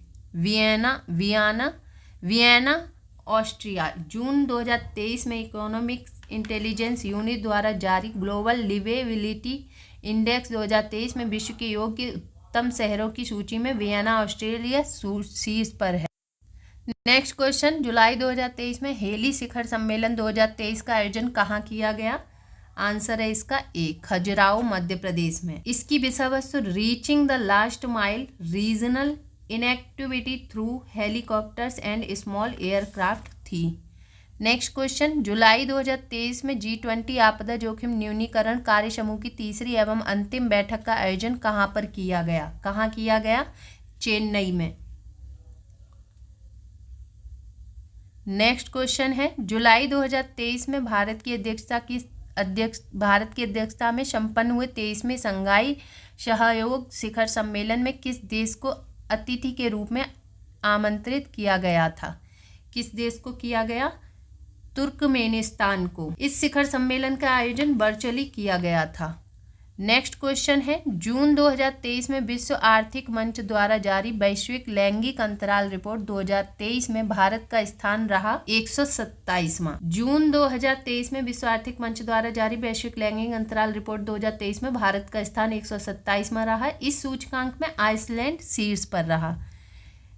वियना ऑस्ट्रिया। जून 2023 में इकोनॉमिक इंटेलिजेंस यूनिट द्वारा जारी ग्लोबल लिवेबिलिटी इंडेक्स 2023 में विश्व के योग्य उत्तम शहरों की सूची में वियना ऑस्ट्रेलिया शीर्ष पर है। नेक्स्ट क्वेश्चन, जुलाई 2023 में हेली शिखर सम्मेलन 2023 का आयोजन कहाँ किया गया? आंसर है इसका ए, खजुराहो मध्य प्रदेश में। इसकी विषय वस्तु reaching the last mile regional connectivity through helicopters and small aircraft थी। नेक्स्ट क्वेश्चन, जुलाई 2023 में G20 आपदा जोखिम न्यूनीकरण कार्य समूह की तीसरी एवं अंतिम बैठक का आयोजन कहाँ किया गया? चेन्नई में। नेक्स्ट क्वेश्चन है, जुलाई 2023 में भारत की अध्यक्षता में संपन्न हुए 23वें शंघाई सहयोग शिखर सम्मेलन में किस देश को अतिथि के रूप में आमंत्रित किया गया था? किस देश को किया गया? तुर्कमेनिस्तान को। इस शिखर सम्मेलन का आयोजन वर्चुअली किया गया था। नेक्स्ट क्वेश्चन है, जून 2023 में विश्व आर्थिक मंच द्वारा जारी वैश्विक लैंगिक अंतराल रिपोर्ट 2023 में भारत का स्थान रहा 127वां। जून 2023 में विश्व आर्थिक मंच द्वारा जारी वैश्विक लैंगिक अंतराल रिपोर्ट 2023 में भारत का स्थान 127वां रहा। इस सूचकांक में आइसलैंड शीर्ष पर रहा।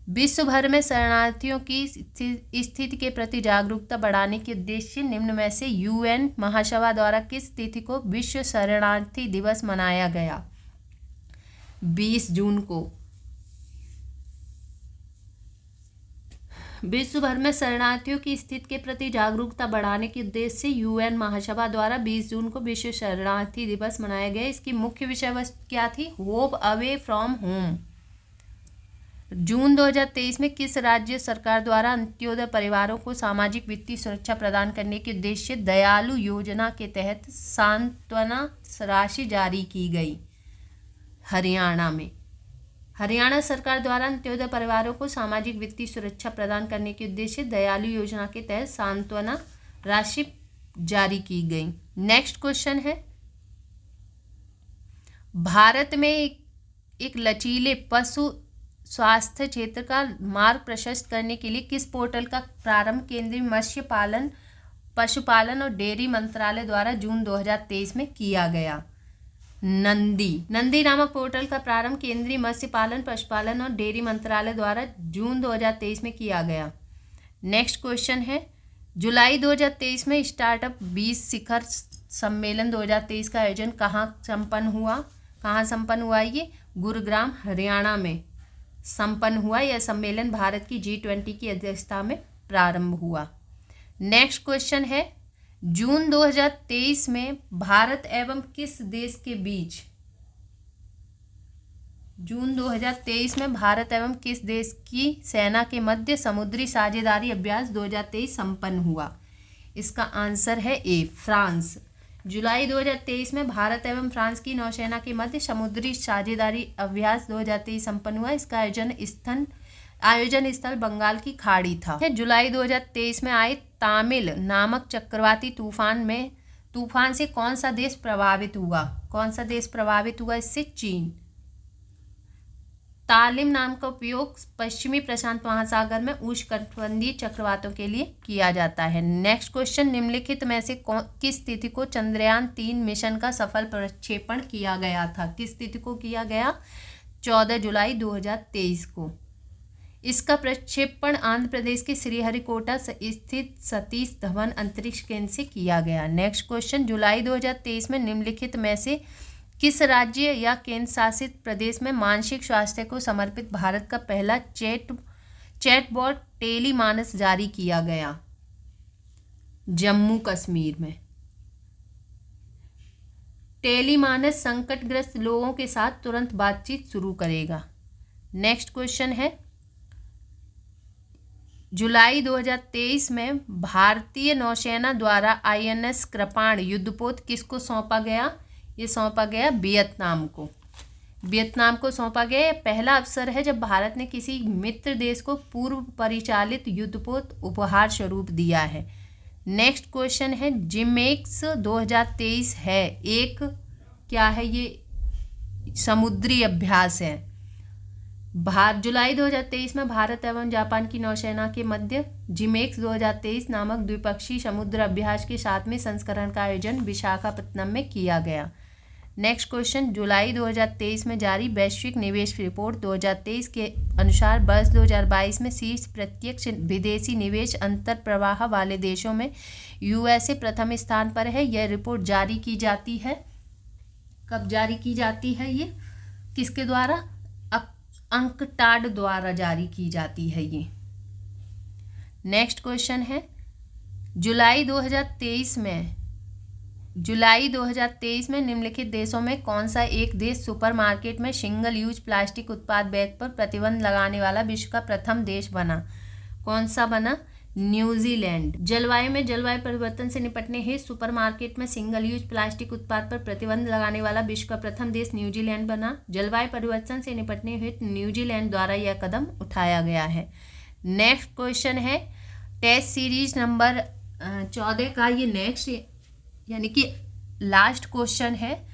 विश्व भर में शरणार्थियों की स्थिति के प्रति जागरूकता बढ़ाने के उद्देश्य निम्न में से UN महासभा द्वारा किस तिथि को विश्व शरणार्थी दिवस मनाया गया? 20 जून को। विश्व भर में शरणार्थियों की स्थिति के प्रति जागरूकता बढ़ाने के उद्देश्य से यूएन महासभा द्वारा 20 जून को विश्व शरणार्थी दिवस मनाया गया। इसकी मुख्य विषय वस्तु क्या थी? Hope away from home. जून 2023 में किस राज्य सरकार द्वारा अंत्योदय परिवारों को सामाजिक वित्तीय सुरक्षा प्रदान करने के उद्देश्य से दयालु योजना के तहत सांत्वना राशि जारी की गई? हरियाणा में। हरियाणा सरकार द्वारा अंत्योदय परिवारों को सामाजिक वित्तीय सुरक्षा प्रदान करने के उद्देश्य से दयालु योजना के तहत सांत्वना राशि जारी की गई। नेक्स्ट क्वेश्चन है, भारत में एक लचीले पशु स्वास्थ्य क्षेत्र का मार्ग प्रशस्त करने के लिए किस पोर्टल का प्रारंभ केंद्रीय मत्स्य पालन, पशुपालन और डेयरी मंत्रालय द्वारा जून 2023 में किया गया? नंदी नामक पोर्टल का प्रारंभ केंद्रीय मत्स्य पालन, पशुपालन और डेयरी मंत्रालय द्वारा जून 2023 में किया गया। नेक्स्ट क्वेश्चन है, जुलाई 2023 में स्टार्टअप 20 शिखर सम्मेलन 2023 का आयोजन कहाँ संपन्न हुआ? ये गुरुग्राम हरियाणा में संपन्न हुआ। यह सम्मेलन भारत की G20 की अध्यक्षता में प्रारंभ हुआ। नेक्स्ट क्वेश्चन है, जून 2023 में भारत एवं किस देश के बीच की सेना के मध्य समुद्री साझेदारी अभ्यास 2023 संपन्न हुआ? इसका आंसर है ए, फ्रांस। जुलाई 2023 में भारत एवं फ्रांस की नौसेना के मध्य समुद्री साझेदारी अभ्यास 2023 संपन्न हुआ। इसका आयोजन स्थल बंगाल की खाड़ी था। जुलाई 2023 में आए तामिल नामक चक्रवाती तूफान से कौन सा देश प्रभावित हुआ? इससे चीन। तालिम नाम का उपयोग पश्चिमी प्रशांत महासागर में उष्णकटिबंधीय चक्रवातों के लिए किया जाता है। नेक्स्ट क्वेश्चन, निम्नलिखित में से किस तिथि को चंद्रयान 3 मिशन का सफल प्रक्षेपण किया गया था? किस तिथि को किया गया? 14 जुलाई 2023 को। इसका प्रक्षेपण आंध्र प्रदेश के श्रीहरिकोटा स्थित सतीश धवन अंतरिक्ष केंद्र से किया गया। नेक्स्ट क्वेश्चन, जुलाई 2023 में निम्नलिखित में से किस राज्य या केंद्र शासित प्रदेश में मानसिक स्वास्थ्य को समर्पित भारत का पहला चैटबॉट टेलीमानस जारी किया गया? जम्मू कश्मीर में। टेलीमानस संकटग्रस्त लोगों के साथ तुरंत बातचीत शुरू करेगा। नेक्स्ट क्वेश्चन है, जुलाई 2023 में भारतीय नौसेना द्वारा INS कृपाण युद्धपोत किसको सौंपा गया? ये सौंपा गया वियतनाम को सौंपा गया। यह पहला अवसर है जब भारत ने किसी मित्र देश को पूर्व परिचालित युद्धपोत उपहार स्वरूप दिया है। नेक्स्ट क्वेश्चन है, जिमेक्स 2023 है एक क्या है? ये समुद्री अभ्यास है। जुलाई 2023 में भारत एवं जापान की नौसेना के मध्य जिमेक्स 2023 नामक द्विपक्षीय समुद्र अभ्यास के 7वें संस्करण का आयोजन विशाखापत्तनम में किया गया। नेक्स्ट क्वेश्चन, जुलाई 2023 में जारी वैश्विक निवेश रिपोर्ट 2023 के अनुसार वर्ष 2022 में शीर्ष प्रत्यक्ष विदेशी निवेश अंतर प्रवाह वाले देशों में USA प्रथम स्थान पर है। यह रिपोर्ट जारी की जाती है, कब जारी की जाती है? ये किसके द्वारा? अंकटाड द्वारा जारी की जाती है ये। नेक्स्ट क्वेश्चन है, जुलाई 2023 में निम्नलिखित देशों में कौन सा एक देश सुपरमार्केट में सिंगल यूज प्लास्टिक उत्पाद बैग पर प्रतिबंध लगाने वाला विश्व का प्रथम देश बना? कौन सा बना? न्यूजीलैंड। जलवायु परिवर्तन से निपटने हेतु सुपरमार्केट में सिंगल यूज प्लास्टिक उत्पाद पर प्रतिबंध लगाने वाला विश्व का प्रथम देश न्यूजीलैंड बना। जलवायु परिवर्तन से निपटने हेतु न्यूजीलैंड द्वारा यह कदम उठाया गया है। नेक्स्ट क्वेश्चन है, टेस्ट सीरीज नंबर 14 का ये नेक्स्ट यानी कि लास्ट क्वेश्चन है,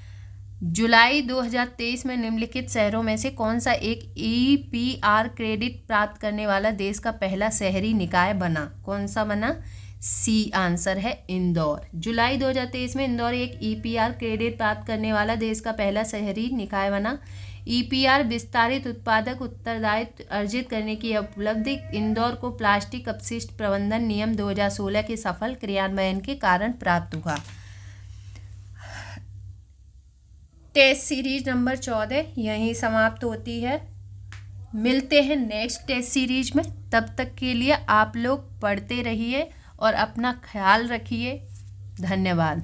जुलाई 2023 में निम्नलिखित शहरों में से कौन सा एक EPR क्रेडिट प्राप्त करने वाला देश का पहला शहरी निकाय बना? कौन सा बना? सी, आंसर है इंदौर। जुलाई 2023 में इंदौर एक EPR क्रेडिट प्राप्त करने वाला देश का पहला शहरी निकाय बना। EPR विस्तारित उत्पादक उत्तरदायित्व अर्जित करने की उपलब्धि इंदौर को प्लास्टिक अपशिष्ट प्रबंधन नियम 2016 के सफल क्रियान्वयन के कारण प्राप्त हुआ। टेस्ट सीरीज नंबर 14 यहीं समाप्त होती है। मिलते हैं नेक्स्ट टेस्ट सीरीज में। तब तक के लिए आप लोग पढ़ते रहिए और अपना ख्याल रखिए। धन्यवाद।